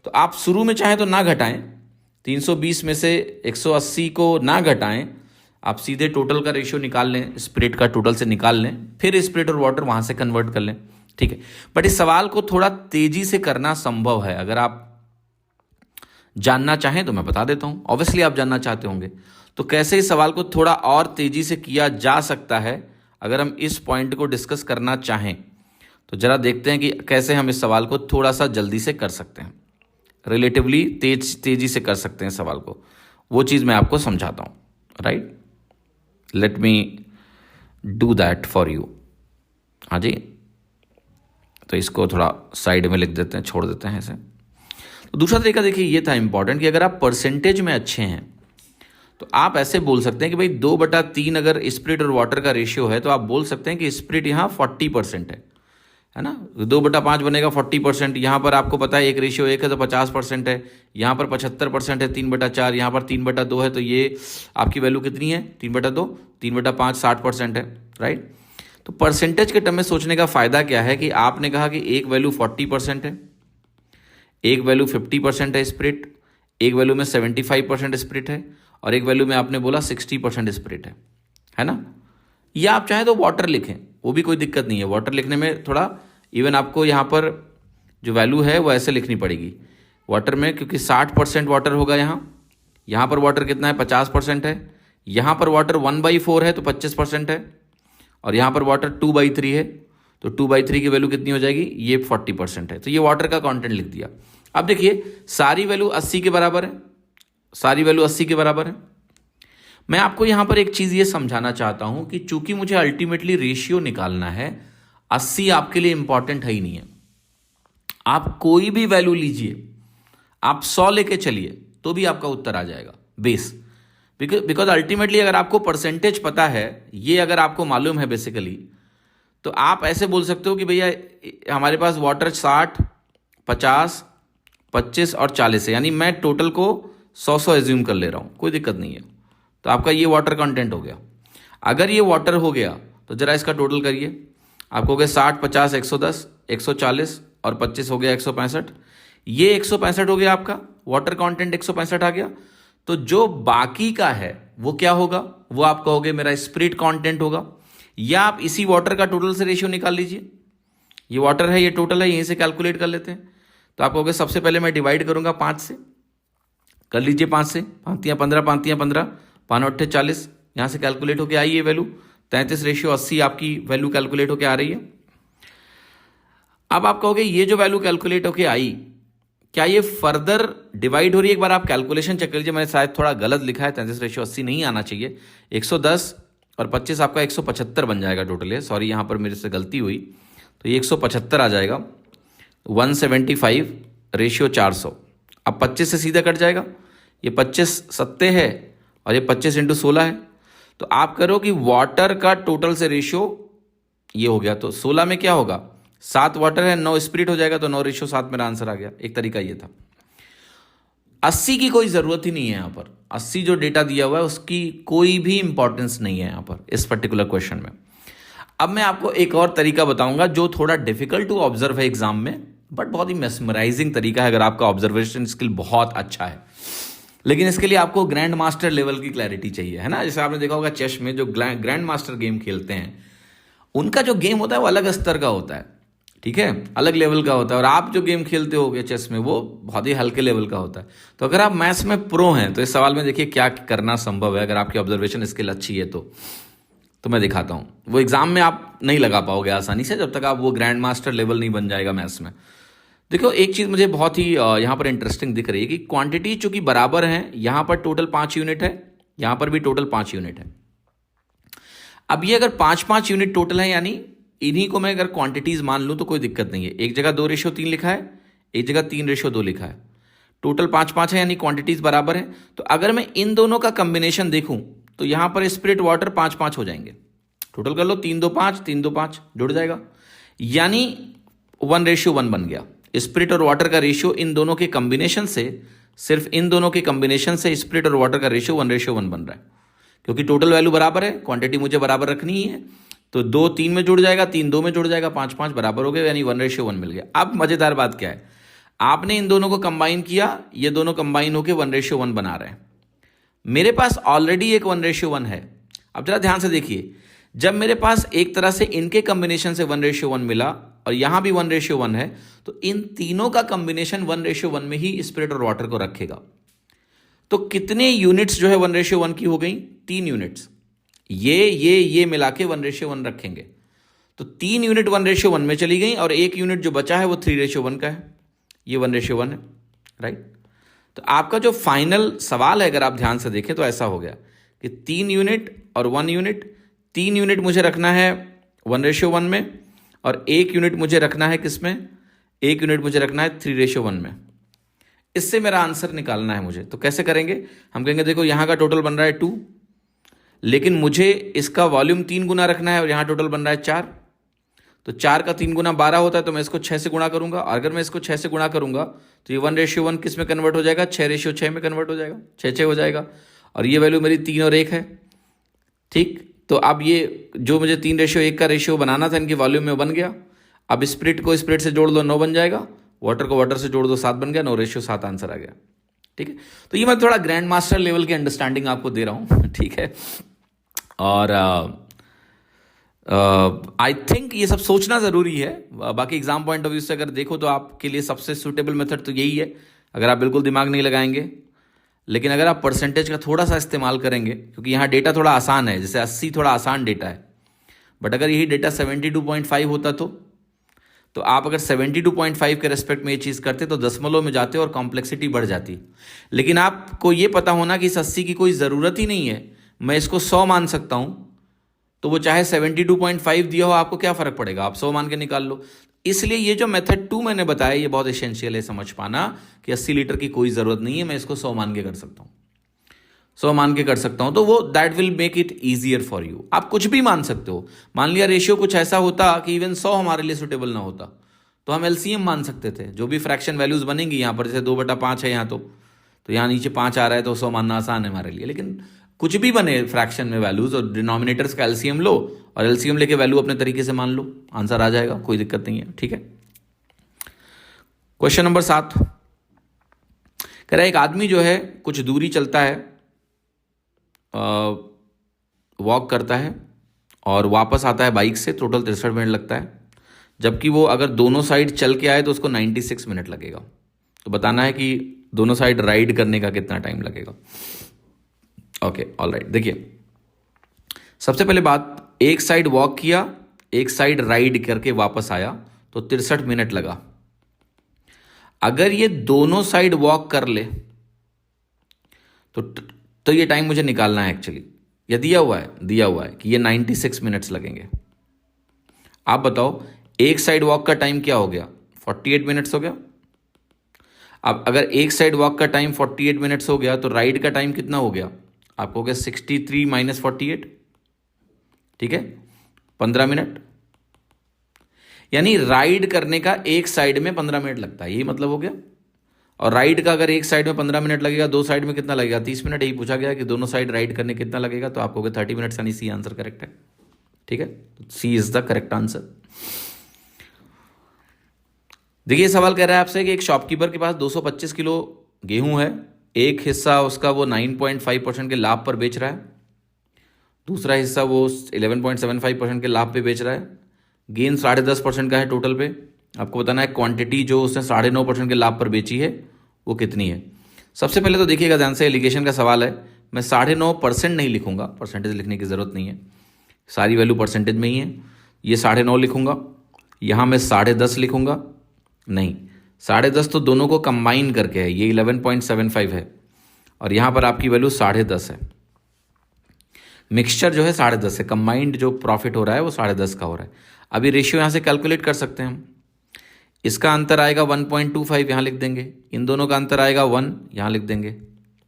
Speaker 1: तो आप शुरू में चाहें तो ना घटाएं, 320 में से 180 को ना घटाएं, आप सीधे टोटल का रेशियो निकाल लें, स्प्लिट का टोटल से निकाल लें, फिर स्प्लिट और वाटर वहां से कन्वर्ट कर लें, ठीक है। बट इस सवाल को थोड़ा तेजी से करना संभव है। अगर आप जानना चाहें तो मैं बता देता हूं, ऑब्वियसली आप जानना चाहते होंगे तो कैसे इस सवाल को थोड़ा और तेजी से किया जा सकता है। अगर हम इस पॉइंट को डिस्कस करना चाहें तो जरा देखते हैं कि कैसे हम इस सवाल को थोड़ा सा जल्दी से कर सकते हैं, रिलेटिवली तेजी से कर सकते हैं सवाल को। वो चीज़ मैं आपको समझाता हूँ, right. Let me do that for you. हाँ जी, तो इसको थोड़ा साइड में लिख देते हैं, छोड़ देते हैं ऐसे। तो दूसरा तरीका देखिए ये था इंपॉर्टेंट, कि अगर आप परसेंटेज में अच्छे हैं तो आप ऐसे बोल सकते हैं कि भाई 2/3 अगर स्प्लिट और वाटर का रेशियो है तो आप बोल सकते हैं कि स्प्लिट यहाँ 40% है ना। 2/5 बनेगा 40%। यहाँ पर आपको पता है 1:1 है तो 50% है, यहाँ पर 75% है 3/4, यहाँ पर 3/2 है, तो ये आपकी वैल्यू कितनी है, 3/2, 3/5 60% है, राइट। तो परसेंटेज के टर्म में सोचने का फायदा क्या है कि आपने कहा कि एक वैल्यू 40% है, एक वैल्यू 50% है स्प्लिट, एक वैल्यू में 75% स्प्लिट है, और एक वैल्यू में आपने बोला 60% स्प्लिट है ना। या आप चाहें तो वाटर लिखें, वो भी कोई दिक्कत नहीं है। वाटर लिखने में थोड़ा इवन आपको यहाँ पर जो वैल्यू है वो ऐसे लिखनी पड़ेगी वाटर में, क्योंकि 60% वाटर होगा यहाँ पर वाटर कितना है, 50% है, यहाँ पर वाटर 1/4 है तो 25% है, और यहाँ पर वाटर 2/3 है तो 2/3 की वैल्यू कितनी हो जाएगी, ये 40% है। तो ये वाटर का कंटेंट लिख दिया। अब देखिए सारी वैल्यू 80 के बराबर है, सारी वैल्यू 80 के बराबर है। मैं आपको यहां पर एक चीज ये समझाना चाहता हूं कि चूंकि मुझे अल्टीमेटली रेशियो निकालना है, 80 आपके लिए इंपॉर्टेंट है ही नहीं है। आप कोई भी वैल्यू लीजिए, आप 100 लेके चलिए तो भी आपका उत्तर आ जाएगा बेस, बिकॉज अल्टीमेटली अगर आपको परसेंटेज पता है, ये अगर आपको मालूम है बेसिकली, तो आप ऐसे बोल सकते हो कि भैया हमारे पास वाटर 60, 50, 25 और 40 है, यानी मैं टोटल को 100 एज्यूम कर ले रहा हूं, कोई दिक्कत नहीं है। तो आपका ये वाटर कंटेंट हो गया। अगर ये वाटर हो गया तो जरा इसका टोटल करिए, आपको हो गया 60, 50, 110, 140 और 25 हो गया 165। ये 165 हो गया आपका वाटर कंटेंट, 165 आ गया। तो जो बाकी का है वो क्या होगा, वो आप कहोगे मेरा स्प्लिट कंटेंट होगा, या आप इसी वाटर का टोटल से रेशियो निकाल लीजिए। ये वाटर है, ये टोटल है, यहीं से कैलकुलेट कर लेते हैं। तो आप कहोगे सबसे पहले मैं डिवाइड करूंगा 5 से, कर लीजिए 5 से, 5 15, 5 15, 5 8 40, यहां से कैलकुलेट होकर आई ये वैल्यू 33:80 आपकी वैल्यू कैलकुलेट होकर आ रही है। अब आप कहोगे ये जो वैल्यू कैलकुलेट होकर आई, क्या ये फर्दर डिवाइड हो रही है? एक बार आप कैलकुलेशन चेक कर लीजिए, मैंने शायद थोड़ा गलत लिखा है, 33:80 नहीं आना चाहिए, 110 और 25 आपका 175 बन जाएगा टोटल है। सॉरी, यहां पर मेरे से गलती हुई, तो ये 175 आ जाएगा। 175 रेशियो 400। अब 25 से सीधा कट जाएगा, ये 25 सत्ते है और ये 25 × 16 है। तो आप करो कि वाटर का टोटल से रेशियो ये हो गया, तो 16 में क्या होगा, 7 वाटर है, 9 स्प्लिट हो जाएगा, तो 9:7 मेरा आंसर आ गया। एक तरीका ये था। 80 की कोई जरूरत ही नहीं है यहां पर, 80 जो डेटा दिया हुआ है उसकी कोई भी इंपॉर्टेंस नहीं है यहां पर इस पर्टिकुलर क्वेश्चन में। अब मैं आपको एक और तरीका बताऊंगा जो थोड़ा डिफिकल्ट टू ऑब्जर्व है एग्जाम में, बट बहुत ही मेस्मराइजिंग तरीका है अगर आपका ऑब्जर्वेशन स्किल बहुत अच्छा है। लेकिन इसके लिए आपको ग्रैंड मास्टर लेवल की क्लैरिटी चाहिए, है ना। जैसे आपने देखा होगा चेस में जो ग्रैंड मास्टर गेम खेलते हैं, उनका जो गेम होता है वो अलग स्तर का होता है, ठीक है, अलग लेवल का होता है। और आप जो गेम खेलते होगे चेस में वो बहुत ही हल्के लेवल का होता है। तो अगर आप मैथ्स में प्रो हैं तो इस सवाल में देखिए क्या करना संभव है अगर आपकी ऑब्जर्वेशन स्किल अच्छी है तो तो मैं दिखाता हूँ। वो एग्जाम में आप नहीं लगा पाओगे आसानी से जब तक आप वो ग्रैंड मास्टर लेवल नहीं बन जाएगा मैथ्स में। देखो एक चीज़ मुझे बहुत ही यहाँ पर इंटरेस्टिंग दिख रही है कि क्वांटिटी चूंकि बराबर है, यहाँ पर टोटल 5 यूनिट है, यहाँ पर भी टोटल 5 यूनिट है। अब ये अगर 5-5 यूनिट टोटल है, यानी इन्हीं को मैं अगर क्वांटिटीज मान लूँ तो कोई दिक्कत नहीं है। एक जगह 2:3 लिखा है, एक जगह 3:2 लिखा है, टोटल 5-5 है, यानी क्वांटिटीज बराबर है। तो अगर मैं इन दोनों का कॉम्बिनेशन देखूं तो यहां पर स्पिरिट वाटर 5-5 हो जाएंगे। टोटल कर लो 3-2-5, 3-2-5 जुड़ जाएगा, यानी 1:1 बन गया। स्पिरिट और वाटर का रेशियो इन दोनों के कॉम्बिनेशन से, सिर्फ इन दोनों के कॉम्बिनेशन से स्पिरिट और वाटर का रेशियो 1:1 बन रहा है, क्योंकि टोटल वैल्यू बराबर है, क्वांटिटी मुझे बराबर रखनी ही है। तो 2 3 में जुड़ जाएगा, 3 2 में जुड़ जाएगा, 5-5 बराबर हो गए, यानी 1:1 मिल गया। अब मजेदार बात क्या है, आपने इन दोनों को कंबाइन किया, ये दोनों कंबाइन होकर 1:1 बना रहे हैं। मेरे पास ऑलरेडी एक 1:1 है। अब जरा ध्यान से देखिए, जब मेरे पास एक तरह से इनके कॉम्बिनेशन से 1:1 मिला और यहां भी 1:1 है, तो इन तीनों का कॉम्बिनेशन 1:1 में ही स्पिरिट और वाटर को रखेगा। तो कितने यूनिट्स जो है 1:1 की हो गई? 3 यूनिट्स। ये मिला के 1:1 रखेंगे, तो 3 यूनिट 1:1 में चली गई और एक यूनिट जो बचा है वो 3:1 का है। ये 1:1 है, राइट। तो आपका जो फाइनल सवाल है, अगर आप ध्यान से देखें तो ऐसा हो गया कि 3 यूनिट और 1 यूनिट। 3 यूनिट मुझे रखना है 1:1 में और 1 यूनिट मुझे रखना है किसमें? 1 यूनिट मुझे रखना है 3:1 में। इससे मेरा आंसर निकालना है मुझे। तो कैसे करेंगे? हम कहेंगे देखो यहाँ का टोटल बन रहा है 2, लेकिन मुझे इसका वॉल्यूम 3 गुना रखना है और यहाँ टोटल बन रहा है 4। तो 4 का 3 गुना 12 होता है, तो मैं इसको 6 से गुणा करूंगा। और अगर मैं इसको 6 से गुणा करूंगा तो ये 1:1 किस में कन्वर्ट हो जाएगा? 6:6 में कन्वर्ट हो जाएगा, 6 हो जाएगा। और ये वैल्यू मेरी 3 और 1 है, ठीक। तो अब ये जो मुझे 3:1 का रेशियो बनाना था इनकी वॉल्यूम में बन गया। अब स्प्रिट को स्प्रिट से जोड़ दो, 9 बन जाएगा। वाटर को वाटर से जोड़ दो, 7 बन गया। 9:7 आंसर आ गया, ठीक है। तो ये मैं थोड़ा ग्रैंड मास्टर लेवल की अंडरस्टैंडिंग आपको दे रहा हूँ, ठीक है। और आई थिंक ये सब सोचना ज़रूरी है। बाकी एग्जाम पॉइंट ऑफ व्यू से अगर देखो तो आपके लिए सबसे सूटेबल मेथड तो यही है, अगर आप बिल्कुल दिमाग नहीं लगाएंगे। लेकिन अगर आप परसेंटेज का थोड़ा सा इस्तेमाल करेंगे, क्योंकि यहाँ डेटा थोड़ा आसान है, जैसे 80 थोड़ा आसान डेटा है, बट अगर यही डेटा 72.5 होता तो आप अगर 72.5 के रेस्पेक्ट में ये चीज़ करते तो दशमलव में जाते और कॉम्प्लेक्सिटी बढ़ जाती। लेकिन आपको ये पता होना कि इस 80 की कोई ज़रूरत ही नहीं है, मैं इसको 100 मान सकता हूँ, तो वो चाहे 72.5 दिया हो, आपको क्या फ़र्क पड़ेगा, आप 100 मान के निकाल लो। इसलिए ये जो मेथड 2 मैंने बताया, ये बहुत एसेंशियल है समझ पाना कि 80 लीटर की कोई ज़रूरत नहीं है, मैं इसको 100 मान के कर सकता हूँ, 100 मान के कर सकता हूँ। तो वो that will make it easier for you. आप कुछ भी मान सकते हो। मान लिया रेशियो कुछ ऐसा होता कि इवन 100 हमारे लिए सुटेबल ना होता, तो हम एलसीएम मान सकते थे। जो भी फ्रैक्शन वैल्यूज बनेंगी यहाँ पर, जैसे 2/5 है यहाँ, तो यहाँ नीचे 5 आ रहा है, तो 100 मानना आसान है हमारे लिए। लेकिन कुछ भी बने फ्रैक्शन में वैल्यूज, और डिनोमिनेटर्स का एलसीएम लो और एलसीएम लेके वैल्यू अपने तरीके से मान लो, आंसर आ जाएगा, कोई दिक्कत नहीं है, ठीक है। क्वेश्चन नंबर 7 कह रहा है एक आदमी जो है कुछ दूरी चलता है, वॉक करता है और वापस आता है बाइक से, टोटल 63 मिनट लगता है। जबकि वो अगर दोनों साइड चल के आए तो उसको 96 मिनट लगेगा। तो बताना है कि दोनों साइड राइड करने का कितना टाइम लगेगा। Okay, alright. देखिए, सबसे पहले बात, एक साइड वॉक किया, एक साइड राइड करके वापस आया, तो 63 मिनट लगा। अगर ये दोनों साइड वॉक कर ले तो ये टाइम मुझे निकालना है एक्चुअली। ये दिया हुआ है कि ये 96 मिनट्स लगेंगे। आप बताओ, एक साइड वॉक का टाइम क्या हो गया? 48 मिनट्स हो गया। अब अगर एक साइड वॉक का टाइम 48 मिनट्स हो गया, तो राइड का टाइम कितना हो गया? आपको हो गया 63 - 48, ठीक है, 15 मिनट। यानी राइड करने का एक साइड में 15 मिनट लगता है, यही मतलब हो गया। और राइड का अगर एक साइड में 15 मिनट लगेगा, दो साइड में कितना लगेगा? 30 मिनट। यही पूछा गया कि दोनों साइड राइड करने कितना लगेगा, तो आपको 30 मिनट्स, यानी सी आंसर करेक्ट है, ठीक है। सी इज द करेक्ट आंसर। देखिए, सवाल कह रहा है आपसे कि एक शॉपकीपर के पास 225 किलो गेहूं है। एक हिस्सा उसका वो 9.5% के लाभ पर बेच रहा है, दूसरा हिस्सा वो 11.75% के लाभ पे बेच रहा है। गेन 10.5% का है टोटल पे। आपको बताना है क्वांटिटी जो उसने 9.5% के लाभ पर बेची है वो कितनी है। सबसे पहले तो देखिएगा ध्यान से, एलिगेशन का सवाल है, मैं 9.5% नहीं लिखूंगा, परसेंटेज लिखने की ज़रूरत नहीं है, सारी वैल्यू परसेंटेज में ही है। ये 9.5 लिखूंगा, यहाँ मैं 10.5 लिखूंगा, नहीं 10.5 तो दोनों को कंबाइन करके है, ये 11.75 है और यहाँ पर आपकी वैल्यू 10.5 है। मिक्सचर जो है 10.5 है, कंबाइंड जो प्रॉफिट हो रहा है वो 10.5 का हो रहा है। अभी रेशियो यहाँ से कैलकुलेट कर सकते हैं हम। इसका अंतर आएगा 1.25, यहाँ लिख देंगे। इन दोनों का अंतर आएगा 1, यहाँ लिख देंगे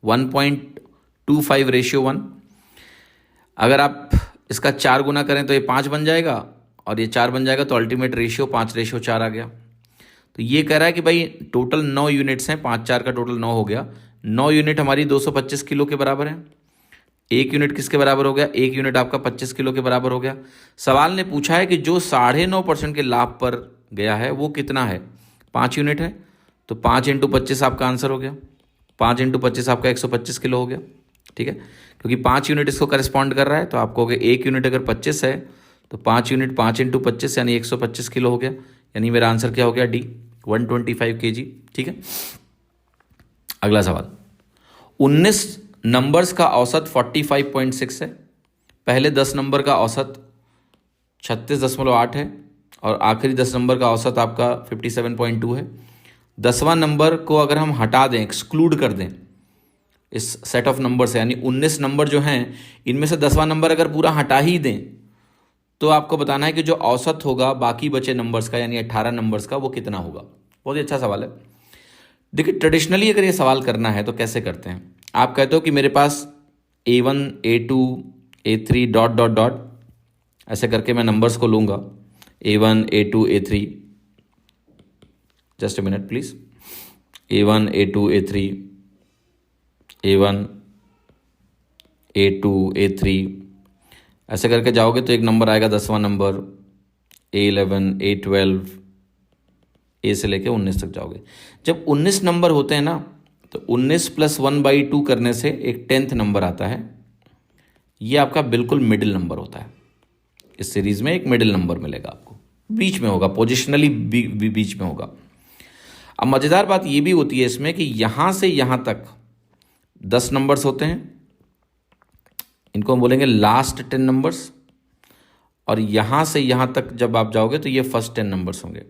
Speaker 1: 1.25 रेशियो 1। अगर आप इसका 4 गुना करें तो ये 5 बन जाएगा और ये 4 बन जाएगा, तो अल्टीमेट रेशियो 5:4 आ गया। तो ये कह रहा है कि भाई टोटल 9 यूनिट्स हैं, 5 4 का टोटल 9 हो गया। 9 यूनिट हमारी 225 किलो के बराबर है। एक यूनिट किसके बराबर हो गया? एक यूनिट आपका 25 किलो के बराबर हो गया। सवाल ने पूछा है कि जो 9.5% के लाभ पर गया है वो कितना है? 5 यूनिट है, तो 5 × 25 आपका आंसर हो गया। 5 × 25 आपका 125 किलो हो गया, ठीक है। क्योंकि 5 यूनिट इसको करस्पॉन्ड कर रहा है, तो आपको हो गया एक यूनिट अगर 25 है तो 5 यूनिट 5 × 25 यानी 125 किलो हो गया। यानी मेरा आंसर क्या हो गया? डी, 125 kg, ठीक है। अगला सवाल, 19 नंबर्स का औसत 45.6 है। पहले 10 नंबर का औसत 36.8 है और आखिरी 10 नंबर का औसत आपका 57.2 है। 10वां नंबर को अगर हम हटा दें, एक्सक्लूड कर दें इस सेट ऑफ नंबर से, यानी 19 नंबर जो हैं इनमें से 10वां नंबर अगर पूरा हटा ही दें, तो आपको बताना है कि जो औसत होगा बाकी बचे नंबर्स का, यानी 18 नंबर्स का, वो कितना होगा। बहुत ही अच्छा सवाल है। देखिए, ट्रेडिशनली अगर ये सवाल करना है तो कैसे करते हैं? आप कहते हो कि मेरे पास A1 A2 A3 dot dot dot, ऐसे करके मैं नंबर्स को लूँगा, A1 A2 A3, just a minute please, A1 A2 A3, A1 A2 A3, ऐसे करके जाओगे तो एक नंबर आएगा 10वां नंबर A11 A12, ए से लेके 19 तक जाओगे। जब 19 नंबर होते हैं ना, तो 19 + 1/2 करने से एक 10th नंबर आता है। ये आपका बिल्कुल मिडिल नंबर होता है। इस सीरीज में एक मिडिल नंबर मिलेगा आपको, बीच में होगा, पोजिशनली बीच में होगा। अब मज़ेदार बात ये भी होती है इसमें कि यहाँ से यहाँ तक 10 नंबर्स होते हैं, इनको हम बोलेंगे लास्ट 10 नंबर्स, और यहाँ से यहाँ तक जब आप जाओगे तो ये फर्स्ट 10 नंबर्स होंगे।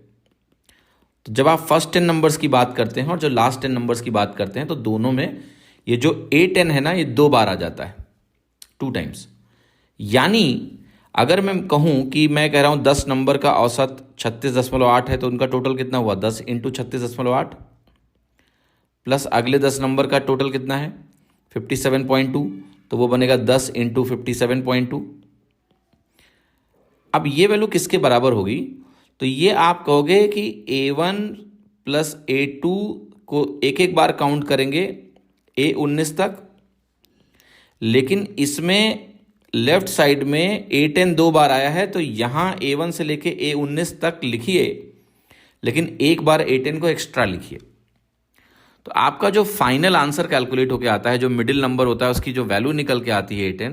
Speaker 1: तो जब आप फर्स्ट 10 नंबर्स की बात करते हैं और जो लास्ट 10 नंबर्स की बात करते हैं, तो दोनों में ये जो A10 है ना, ये 2 बार आ जाता है, 2 टाइम्स। यानी अगर मैं कहूँ कि मैं कह रहा हूँ 10 नंबर का औसत 36.8 है, तो उनका टोटल कितना हुआ? 10 × 36.8 प्लस अगले 10 नंबर का टोटल कितना है? 57.2, तो वो बनेगा 10 × 57.2। अब ये वैल्यू किसके बराबर होगी? तो ये आप कहोगे कि A1 + A2 को एक एक बार काउंट करेंगे A19 तक, लेकिन इसमें लेफ्ट साइड में A10 2 बार आया है, तो यहाँ A1 से लेके A19 तक लिखिए, लेकिन एक बार A10 को एक्स्ट्रा लिखिए। तो आपका जो फाइनल आंसर कैलकुलेट होके आता है, जो मिडिल नंबर होता है उसकी जो वैल्यू निकल के आती है A10,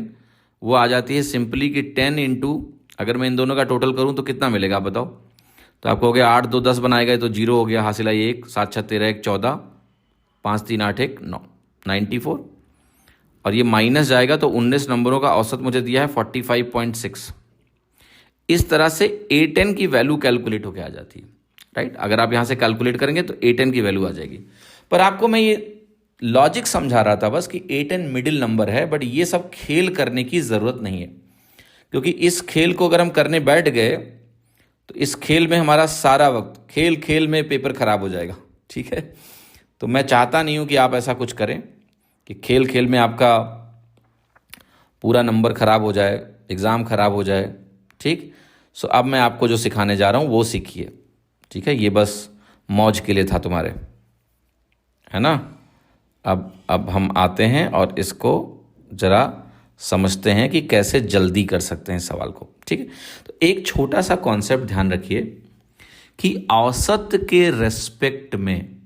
Speaker 1: वो आ जाती है सिंपली कि 10 × अगर मैं इन दोनों का टोटल करूं तो कितना मिलेगा आप बताओ? तो आपको हो गया 8 2 10 बनाएगा तो 0 हो गया, हासिल है 1, 7 6 13 1 14, 5 3 8 1 9, 94, और ये माइनस जाएगा तो 19 नंबरों का औसत मुझे दिया है 45.6। इस तरह से A10 की वैल्यू कैलकुलेट होके आ जाती है, राइट। अगर आप यहाँ से कैलकुलेट करेंगे तो A10 की वैल्यू आ जाएगी। पर आपको मैं ये लॉजिक समझा रहा था बस कि A10 मिडिल नंबर है, बट ये सब खेल करने की ज़रूरत नहीं है, क्योंकि इस खेल को अगर हम करने बैठ गए तो इस खेल में हमारा सारा वक्त, खेल खेल में पेपर खराब हो जाएगा, ठीक है। तो मैं चाहता नहीं हूं कि आप ऐसा कुछ करें कि खेल खेल में आपका पूरा नंबर खराब हो जाए, एग्ज़ाम खराब हो जाए, ठीक। सो अब मैं आपको जो सिखाने जा रहा हूं वो सीखिए, ठीक है। ये बस मौज के लिए था तुम्हारे, है ना। अब हम आते हैं और इसको ज़रा समझते हैं कि कैसे जल्दी कर सकते हैं सवाल को, ठीक है। तो एक छोटा सा कॉन्सेप्ट ध्यान रखिए कि औसत के रेस्पेक्ट में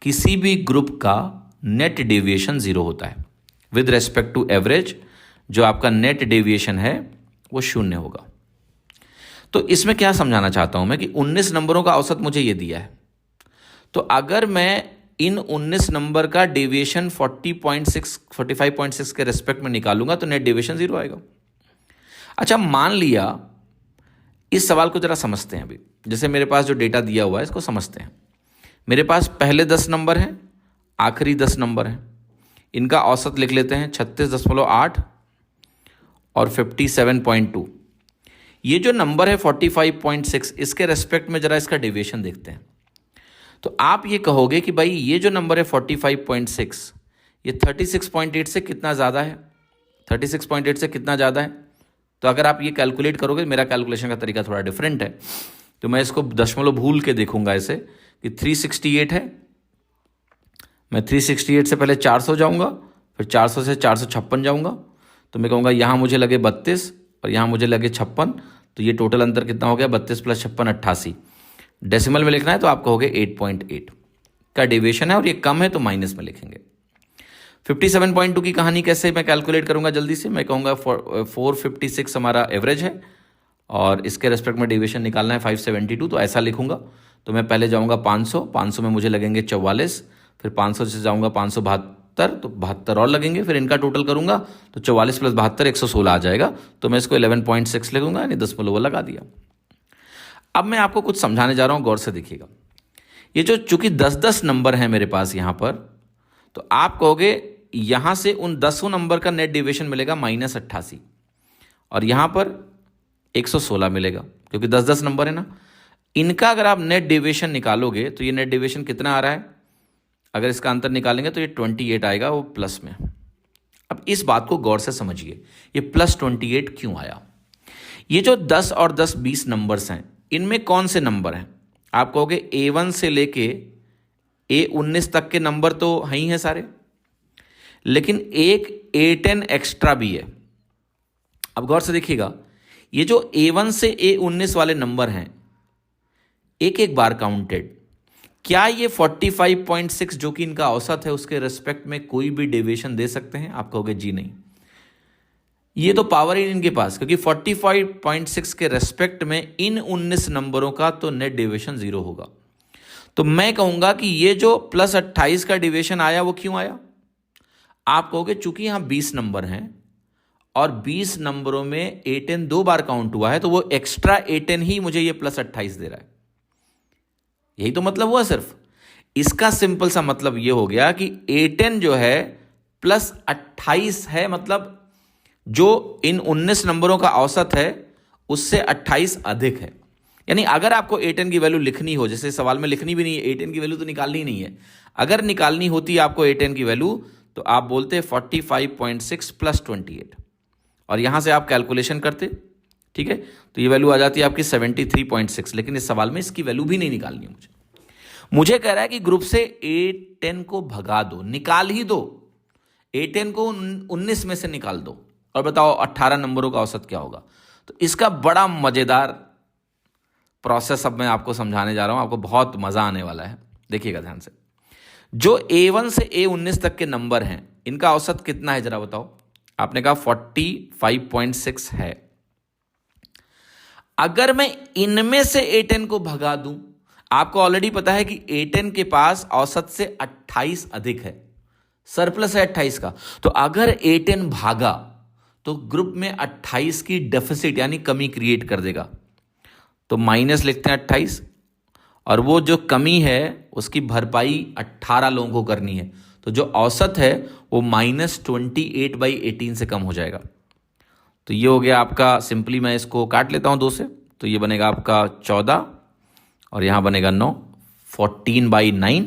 Speaker 1: किसी भी ग्रुप का नेट डेविएशन 0 होता है। विद रेस्पेक्ट टू एवरेज जो आपका नेट डेविएशन है वो 0 होगा। तो इसमें क्या समझाना चाहता हूं मैं कि 19 नंबरों का औसत मुझे ये दिया है, तो अगर मैं इन 19 नंबर का डेविएशन 45.6 के रेस्पेक्ट में निकालूंगा तो नेट डेविएशन 0 आएगा। अच्छा, मान लिया, इस सवाल को जरा समझते हैं अभी। जैसे मेरे पास जो डेटा दिया हुआ है इसको समझते हैं। मेरे पास पहले 10 नंबर हैं, आखिरी 10 नंबर हैं। इनका औसत लिख लेते हैं 36.8 और 57.2। ये जो नंबर है 45.6, इसके रेस्पेक्ट में जरा इसका डेविएशन देखते हैं। तो आप ये कहोगे कि भाई ये जो नंबर है 45.6, ये 36.8 से कितना ज़्यादा है? 36.8 से कितना ज़्यादा है? तो अगर आप ये कैलकुलेट करोगे, मेरा कैलकुलेशन का तरीका थोड़ा डिफरेंट है, तो मैं इसको दशमलव भूल के देखूंगा ऐसे कि 368 है। मैं 368 से पहले 400 जाऊंगा, फिर 400 से 456 जाऊंगा, तो मैं कहूँगा यहाँ मुझे लगे 32 और यहाँ मुझे लगे 56, तो ये टोटल अंतर कितना हो गया? 32 + 56 88। डेसिमल में लिखना है तो आप कहोगे 8.8 का डेविएशन है, और ये कम है तो माइनस में लिखेंगे। 57.2 की कहानी कैसे मैं कैलकुलेट करूंगा? जल्दी से मैं कहूँगा 456 हमारा एवरेज है और इसके रेस्पेक्ट में डेविएशन निकालना है 572, तो ऐसा लिखूंगा। तो मैं पहले जाऊंगा 500 में मुझे लगेंगे 44, फिर 500 से जाऊंगा 572, तो 72 और लगेंगे, फिर इनका टोटल करूंगा तो 44 + 72 116 आ जाएगा। तो मैं इसको 11.6 लिखूंगा, यानी दशमलव लगा दिया। अब मैं आपको कुछ समझाने जा रहा हूं, गौर से देखिएगा। ये जो चूंकि 10-10 नंबर है मेरे पास यहां पर, तो आप कहोगे यहां से उन 10 नंबर का नेट डेविएशन मिलेगा -88, और यहां पर 116 मिलेगा, क्योंकि 10-10 नंबर है ना। इनका अगर आप नेट डेविएशन निकालोगे तो ये नेट डेविएशन कितना आ रहा है? अगर इसका अंतर निकालेंगे तो ये 28 आएगा, वो प्लस में। अब इस बात को गौर से समझिए, ये +28 क्यों आया? ये जो 10 और 10 20 नंबर्स हैं, इनमें कौन से नंबर हैं? आप कहोगे A1 से लेके A19 तक के नंबर तो हैं ही हैं सारे, लेकिन एक A10 एक्स्ट्रा भी है। अब गौर से देखिएगा, ये जो A1 से A19 वाले नंबर हैं, एक एक बार काउंटेड, क्या ये 45.6 जो कि इनका औसत है उसके रेस्पेक्ट में कोई भी डेविएशन दे सकते हैं? आप कहोगे जी नहीं, ये तो पावर ही इनके पास, क्योंकि 45.6 के रेस्पेक्ट में इन 19 नंबरों का तो नेट डेविएशन 0 होगा। तो मैं कहूंगा कि ये जो +28 का डेविएशन आया वो क्यों आया? आप कहोगे चूंकि यहां 20 नंबर हैं और 20 नंबरों में A10 2 बार काउंट हुआ है, तो वो एक्स्ट्रा A10 ही मुझे ये +28 दे रहा है। यही तो मतलब हुआ सिर्फ। इसका सिंपल सा मतलब ये हो गया कि A10 जो है +28 है, मतलब जो इन 19 नंबरों का औसत है उससे 28 अधिक है। यानी अगर आपको A10 की वैल्यू लिखनी हो, जैसे सवाल में लिखनी भी नहीं है, A10 की वैल्यू तो निकालनी ही नहीं है, अगर निकालनी होती है आपको A10 की वैल्यू, तो आप बोलते 45.6 + 28 और यहां से आप कैलकुलेशन करते, ठीक है, तो ये वैल्यू आ जाती है आपकी 73.6। लेकिन इस सवाल में इसकी वैल्यू भी नहीं निकालनी है मुझे कह रहा है कि ग्रुप से A10 को भगा दो, निकाल ही दो, A10 को 19 में से निकाल दो और बताओ 18 नंबरों का औसत क्या होगा। तो इसका बड़ा मजेदार प्रोसेस अब मैं आपको समझाने जा रहा हूं, आपको बहुत मजा आने वाला है। देखिएगा ध्यान से, जो A1 से A19 तक के नंबर हैं, इनका औसत कितना है जरा बताओ? आपने कहा 45.6 है। अगर मैं इनमें से A10 को भगा दूं, आपको ऑलरेडी पता है कि A10 के पास औसत से 28 अधिक है, सरप्लस है 28 का। तो अगर A10 भागा तो ग्रुप में 28 की डेफिसिट यानी कमी क्रिएट कर देगा, तो माइनस लिखते हैं 28, और वो जो कमी है उसकी भरपाई 18 लोगों को करनी है, तो जो औसत है वो -28/18 से कम हो जाएगा। तो ये हो गया आपका, सिंपली मैं इसको काट लेता हूं 2 से, तो ये बनेगा आपका 14 और यहां बनेगा 9, 14/9।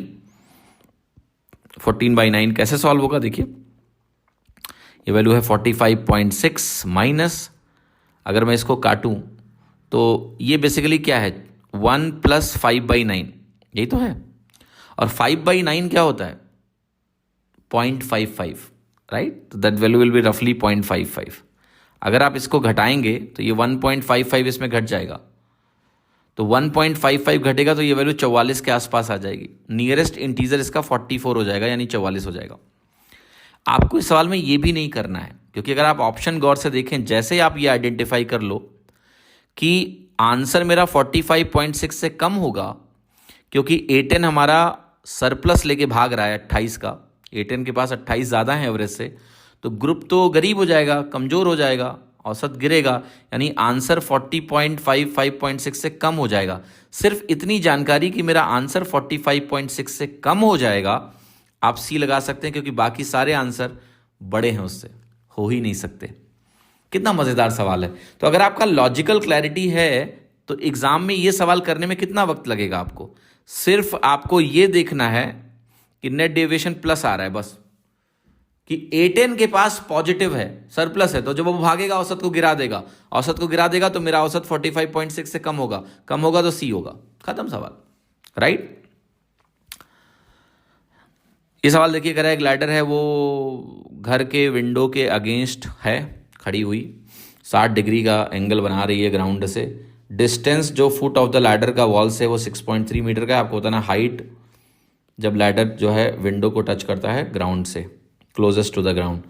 Speaker 1: 14/9 कैसे सॉल्व होगा? देखिए, ये वैल्यू है 45.6 माइनस, अगर मैं इसको काटूं तो ये बेसिकली क्या है, 1 + 5/9, यही तो है। और 5/9 क्या होता है? 0.55, राइट? तो दैट वैल्यू विल बी रफली 0.55। अगर आप इसको घटाएंगे तो ये 1.55 इसमें घट जाएगा, तो 1.55 घटेगा तो ये वैल्यू 44 के आसपास आ जाएगी। नियरेस्ट इंटीजर इसका 44 हो जाएगा, यानी 44 हो जाएगा। आपको इस सवाल में ये भी नहीं करना है, क्योंकि अगर आप ऑप्शन गौर से देखें, जैसे आप ये आइडेंटिफाई कर लो कि आंसर मेरा 45.6 से कम होगा, क्योंकि A10 हमारा सरप्लस लेके भाग रहा है 28 का, A10 के पास 28 ज़्यादा है एवरेज से, तो ग्रुप तो गरीब हो जाएगा, कमज़ोर हो जाएगा, औसत गिरेगा, यानी आंसर 40.5 5.6 से कम हो जाएगा। सिर्फ इतनी जानकारी कि मेरा आंसर 45.6 से कम हो जाएगा, आप सी लगा सकते हैं, क्योंकि बाकी सारे आंसर बड़े हैं उससे, हो ही नहीं सकते। कितना मज़ेदार सवाल है। तो अगर आपका लॉजिकल क्लैरिटी है तो एग्जाम में ये सवाल करने में कितना वक्त लगेगा आपको? सिर्फ आपको ये देखना है कि नेट डेविएशन प्लस आ रहा है बस, कि A10 के पास पॉजिटिव है, सरप्लस है, तो जब वो भागेगा औसत को गिरा देगा, औसत को गिरा देगा तो मेरा औसत 45.6 से कम होगा, कम होगा तो सी होगा, खत्म सवाल, राइट। ये सवाल देखिए, कह रहा है ग्लाइडर है वो घर के विंडो के अगेंस्ट है खड़ी हुई, 60 डिग्री का एंगल बना रही है ग्राउंड से, डिस्टेंस जो फुट ऑफ द लैडर का वॉल से वो 6.3 मीटर का है। आपको बताना हाइट जब लैडर जो है विंडो को टच करता है ग्राउंड से, क्लोजेस्ट टू द ग्राउंड।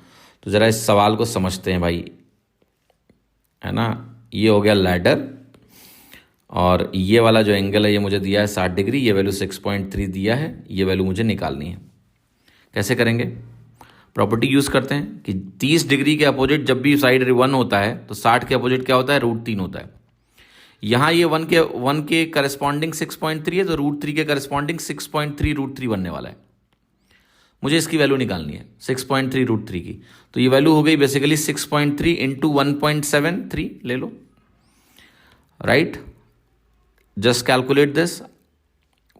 Speaker 1: तो ज़रा इस सवाल को समझते हैं भाई, है ना। ये हो गया लैडर, और ये वाला जो एंगल है ये मुझे दिया है 60 डिग्री, ये वैल्यू 6.3 दिया है, ये वैल्यू मुझे निकालनी है। कैसे करेंगे? प्रॉपर्टी यूज़ करते हैं कि 30 डिग्री के अपोजिट जब भी साइड 1 होता है तो 60 के अपोजिट क्या होता है? √3 होता है। यहाँ ये 1 के करस्पॉन्डिंग 6.3 है, तो √3 के करस्पॉन्डिंग 6.3 √3 बनने वाला है। मुझे इसकी वैल्यू निकालनी है 6.3 √3 की। तो ये वैल्यू हो गई बेसिकली 6.3 इंटू 1.73 ले लो, राइट। जस्ट कैलकुलेट दिस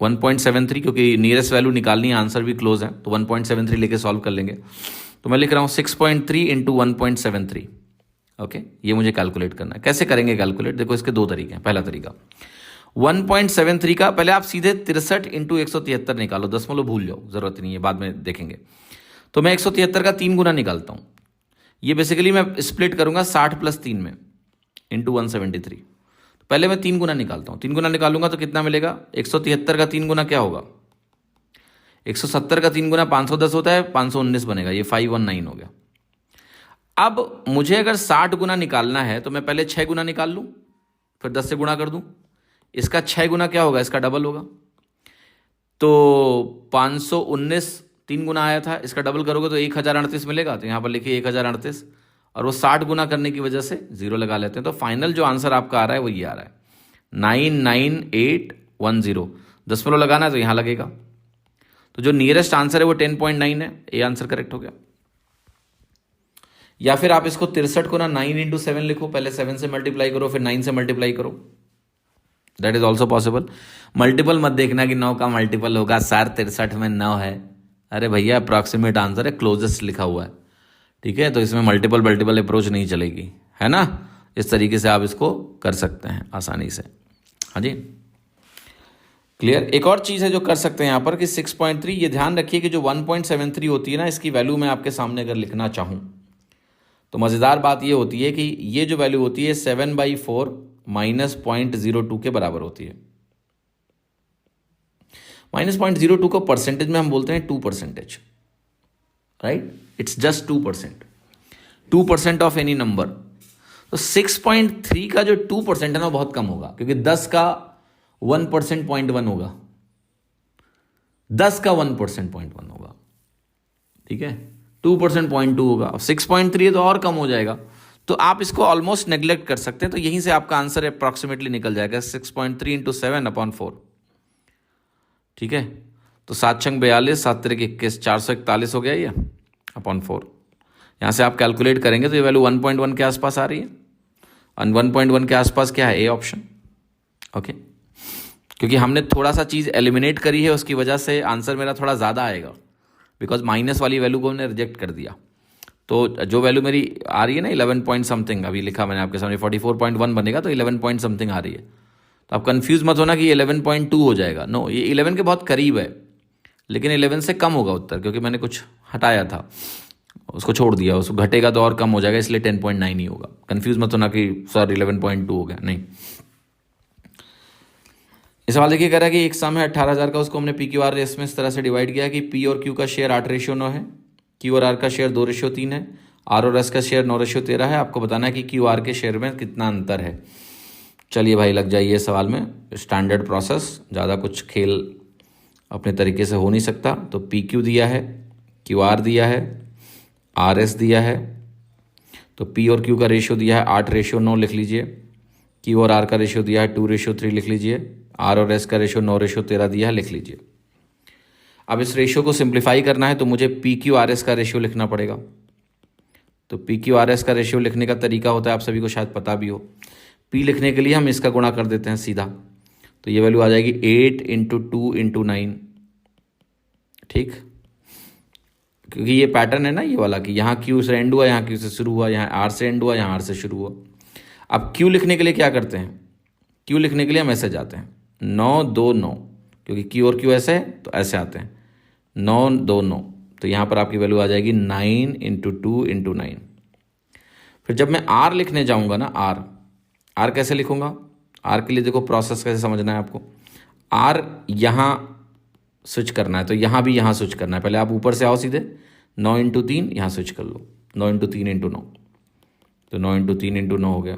Speaker 1: 1.73, क्योंकि नियरेस्ट वैल्यू निकालनी है, आंसर भी क्लोज है, तो 1.73 लेके सॉल्व कर लेंगे। तो मैं लिख रहा हूँ 6.3 इंटू 1.73, ओके। ये मुझे कैलकुलेट करना है। कैसे करेंगे कैलकुलेट? देखो इसके दो तरीके हैं। पहला तरीका 1.73 का, पहले आप सीधे 63 इंटू 173 निकालो, दशमलव भूल जाओ, जरूरत नहीं है, बाद में देखेंगे। तो मैं 173 का 3 गुना निकालता हूँ। ये बेसिकली मैं स्प्लिट करूंगा 60 + 3 में, इंटू 173। तो पहले मैं 3 गुना निकालता हूँ, 3 गुना निकालूंगा तो कितना मिलेगा? 173 का 3 गुना क्या होगा? 170 का 3 गुना 510 होता है, 519 बनेगा, ये 519 हो गया। अब मुझे अगर 60 गुना निकालना है तो मैं पहले 6 गुना निकाल लूँ, फिर 10 से गुणा कर दूँ। इसका 6 गुना क्या होगा? इसका डबल होगा। तो 519 3 गुना आया था, इसका डबल करोगे तो 1038 मिलेगा। तो यहाँ पर लिखिए 1038, और वो 60 गुना करने की वजह से 0 लगा लेते हैं। तो फाइनल जो आंसर आपका आ रहा है वो ये आ रहा है 99810। दशमलव लगाना है तो यहाँ लगेगा। तो जो नियरेस्ट आंसर है वो 10.9 है, ये आंसर करेक्ट हो गया। या फिर आप इसको 63 को ना 9 इंटू 7 लिखो, पहले 7 से मल्टीप्लाई करो, फिर 9 से मल्टीप्लाई करो, that is also possible. Multiple मत देखना कि 9 का मल्टीपल होगा, सर 63 में 9 है। अरे भैया अप्रॉक्सीमेट आंसर है, क्लोजेस्ट लिखा हुआ है, ठीक है। तो इसमें मल्टीपल अप्रोच नहीं चलेगी, है ना। इस तरीके से आप इसको कर सकते हैं आसानी से। हाँ जी, क्लियर। एक और चीज़ है जो कर सकते हैं यहाँ पर कि 6.3, ये ध्यान रखिए कि जो 1.73 होती है ना, इसकी वैल्यू मैं आपके सामने अगर लिखना चाहूँ तो मज़ेदार बात ये होती है कि ये जो वैल्यू होती है 7/4 माइनस 0.02 के बराबर होती है। माइनस 0.02 को परसेंटेज में हम बोलते हैं 2%, right. It's just 2%, 2% of any number. तो 6.3 का जो 2% है ना बहुत कम होगा, क्योंकि 10 का 1% 0.1 होगा, 10 का 1% 0.1 होगा, ठीक है। 2% 0.2 होगा, 6.3 है तो और कम हो जाएगा। तो आप इसको ऑलमोस्ट नेग्लेक्ट कर सकते हैं। तो यहीं से आपका आंसर अप्रॉक्सीमेटली निकल जाएगा 6.3 इंटू 7/4, ठीक है। तो 7 छंग 42, 7 तिरक 21, 441 हो गया ये /4। यहाँ से आप कैलकुलेट करेंगे तो ये वैल्यू 1.1 के आसपास आ रही है। 1.1 के आसपास क्या है? A option, okay. क्योंकि हमने थोड़ा सा चीज़ एलिमिनेट करी है, उसकी वजह से आंसर मेरा थोड़ा ज़्यादा आएगा, बिकॉज माइनस वाली वैल्यू को हमने रिजेक्ट कर दिया। तो जो वैल्यू मेरी आ रही है ना 11 पॉइंट समथिंग, अभी लिखा मैंने आपके सामने 44.1 बनेगा, तो 11 पॉइंट समथिंग आ रही है। तो आप कंफ्यूज मत होना कि ये 11.2 हो जाएगा, नो, ये 11 के बहुत करीब है, लेकिन 11 से कम होगा उत्तर, क्योंकि मैंने कुछ हटाया था, उसको छोड़ दिया, उसको घटेगा तो और कम हो जाएगा, इसलिए 10.9 ही होगा। कंफ्यूज मत होना कि सर 11.2 हो गया, नहीं। इस सवाल देखिए, कह रहा है कि एक सम है 18,000 का, उसको हमने PQR रेस में इस तरह से डिवाइड किया कि P और Q का शेयर 8:9 है, Q और R का शेयर 2:3 है, R और S का शेयर 9:13 है। आपको बताना है कि QR के शेयर में कितना अंतर है। चलिए भाई लग जाइए सवाल में, स्टैंडर्ड प्रोसेस, ज़्यादा कुछ खेल अपने तरीके से हो नहीं सकता। तो PQ दिया है, QR दिया है, RS दिया है, तो P और Q का रेशियो दिया है 8:9 लिख लीजिए। Q और R का रेशियो दिया है 2:3 लिख लीजिए। R और S का रेशियो 9:13 दिया है, लिख लीजिए। अब इस रेशियो को सिंप्लीफाई करना है तो मुझे PQRS का रेशियो लिखना पड़ेगा। तो PQRS का रेशियो लिखने का तरीका होता है, आप सभी को शायद पता भी हो। P लिखने के लिए हम इसका गुणा कर देते हैं सीधा, तो ये वैल्यू आ जाएगी 8 × 2 × 9। ठीक, क्योंकि ये पैटर्न है ना ये वाला कि यहाँ Q से एंड हुआ, यहाँ Q से शुरू हुआ, यहाँ R से एंड हुआ, यहाँ R से शुरू हुआ। अब Q लिखने के लिए क्या करते हैं? Q लिखने के लिए हम ऐसे जाते हैं 9 2 9, क्योंकि Q और Q ऐसे है तो ऐसे आते हैं 9 2 9। तो यहाँ पर आपकी वैल्यू आ जाएगी 9 × 2 × 9। फिर जब मैं R लिखने जाऊँगा ना, R कैसे लिखूँगा? R के लिए देखो प्रोसेस कैसे समझना है आपको। R यहाँ स्विच करना है तो यहाँ भी यहाँ स्विच करना है। पहले आप ऊपर से आओ सीधे, 9 × 3 यहाँ स्विच कर लो, 9 × 3 × 9, तो 9 × 3 × 9 हो गया।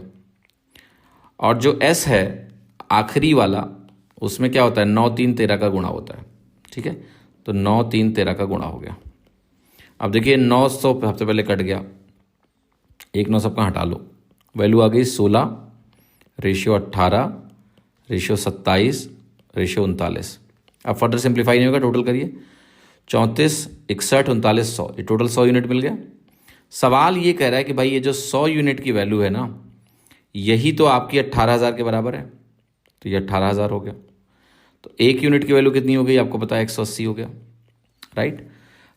Speaker 1: और जो S है आखिरी वाला, उसमें क्या होता है? 9 3 13 का गुणा होता है। ठीक है, तो 9 3 13 का गुणा हो गया। अब देखिए 900 सबसे पहले कट गया, एक 9 सबका हटा लो, वैल्यू आ गई 16, रेशियो 18, रेशियो 27, रेशियो 39। अब फर्दर सिंप्लीफाई नहीं होगा, टोटल करिए 34 61 39 100, ये टोटल 100 यूनिट मिल गया। सवाल ये कह रहा है कि भाई ये जो 100 यूनिट की वैल्यू है ना, यही तो आपकी 18,000 के बराबर है, तो ये 18,000 हो गया। तो एक यूनिट की वैल्यू कितनी हो गई आपको पता है? 180 हो गया, राइट।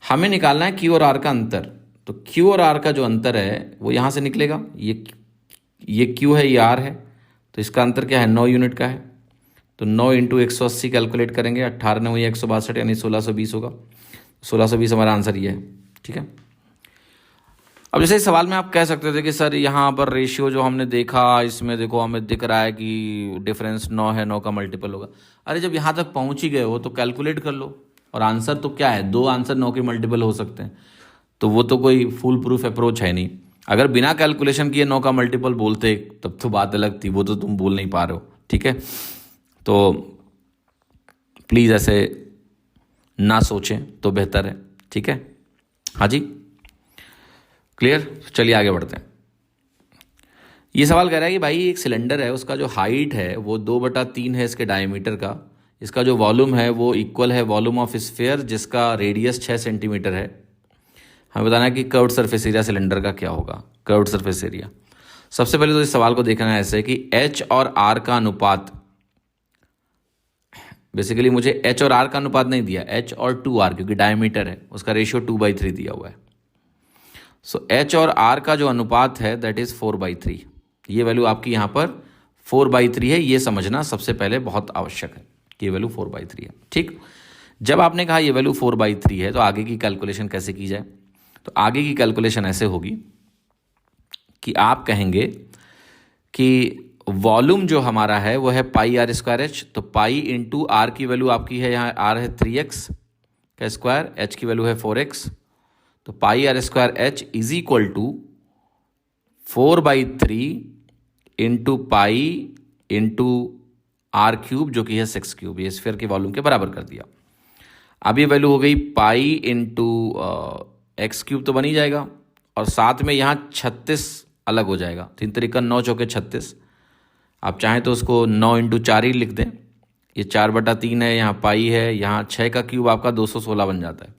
Speaker 1: हमें निकालना है Q और R का अंतर। तो Q और R का जो अंतर है वो यहाँ से निकलेगा, ये Q है, ये R है, तो इसका अंतर क्या है? 9 यूनिट का है। तो 9 × 180 कैलकुलेट करेंगे, 18 9 ये 162, यानी 1620 होगा। 1620 हमारा आंसर ये है। ठीक है, अब जैसे इस सवाल में आप कह सकते थे कि सर यहाँ पर रेशियो जो हमने देखा, इसमें देखो हमें दिख रहा है कि डिफरेंस 9 है, 9 का मल्टीपल होगा। अरे जब यहाँ तक पहुँच ही गए हो तो कैलकुलेट कर लो, और आंसर तो क्या है? 2 आंसर 9 के मल्टीपल हो सकते हैं, तो वो तो कोई फुल प्रूफ अप्रोच है नहीं। अगर बिना कैलकुलेशन किए 9 का मल्टीपल बोलते तब तो बात अलग थी, वो तो तुम बोल नहीं पा रहे हो। ठीक है, तो प्लीज़ ऐसे ना सोचें तो बेहतर है। ठीक है, हाँ जी, क्लियर। चलिए आगे बढ़ते हैं। ये सवाल कह रहा है कि भाई एक सिलेंडर है, उसका जो हाइट है वो 2/3 है इसके डायमीटर का। इसका जो वॉल्यूम है वो इक्वल है वॉल्यूम ऑफ स्फीयर जिसका रेडियस 6 सेंटीमीटर है। हमें बताना है कि कर्व्ड सरफेस एरिया सिलेंडर का क्या होगा। कर्व्ड सरफेस एरिया, सबसे पहले तो इस सवाल को देखना है ऐसे कि H और R का अनुपात, बेसिकली मुझे H और R का अनुपात नहीं दिया, H और 2R, क्योंकि डायमीटर है उसका रेशियो 2/3 दिया हुआ है। सो H और R का जो अनुपात है दैट इज 4/3। ये वैल्यू आपकी यहाँ पर 4/3 है, ये समझना सबसे पहले बहुत आवश्यक है कि ये वैल्यू 4/3 है। ठीक, जब आपने कहा ये वैल्यू 4/3 है तो आगे की कैलकुलेशन कैसे की जाए? तो आगे की कैलकुलेशन ऐसे होगी कि आप कहेंगे कि वॉल्यूम जो हमारा है वो है πr²h, तो पाई इंटू R की वैल्यू आपकी है, यहाँ R है 3x का स्क्वायर, H की वैल्यू है 4x, तो πr² is equal to 4/3 into pi into R³ जो कि है 6³। ये स्फीयर के वॉल्यूम के बराबर कर दिया। अब ये वैल्यू हो गई पाई इंटू x³ तो बन ही जाएगा, और साथ में यहाँ 36 अलग हो जाएगा, 3 तरीका 9 चौके 36। आप चाहें तो उसको 9 × 4 ही लिख दें, ये 4/3 है, यहाँ पाई है, यहाँ 6 का क्यूब आपका 216 बन जाता है।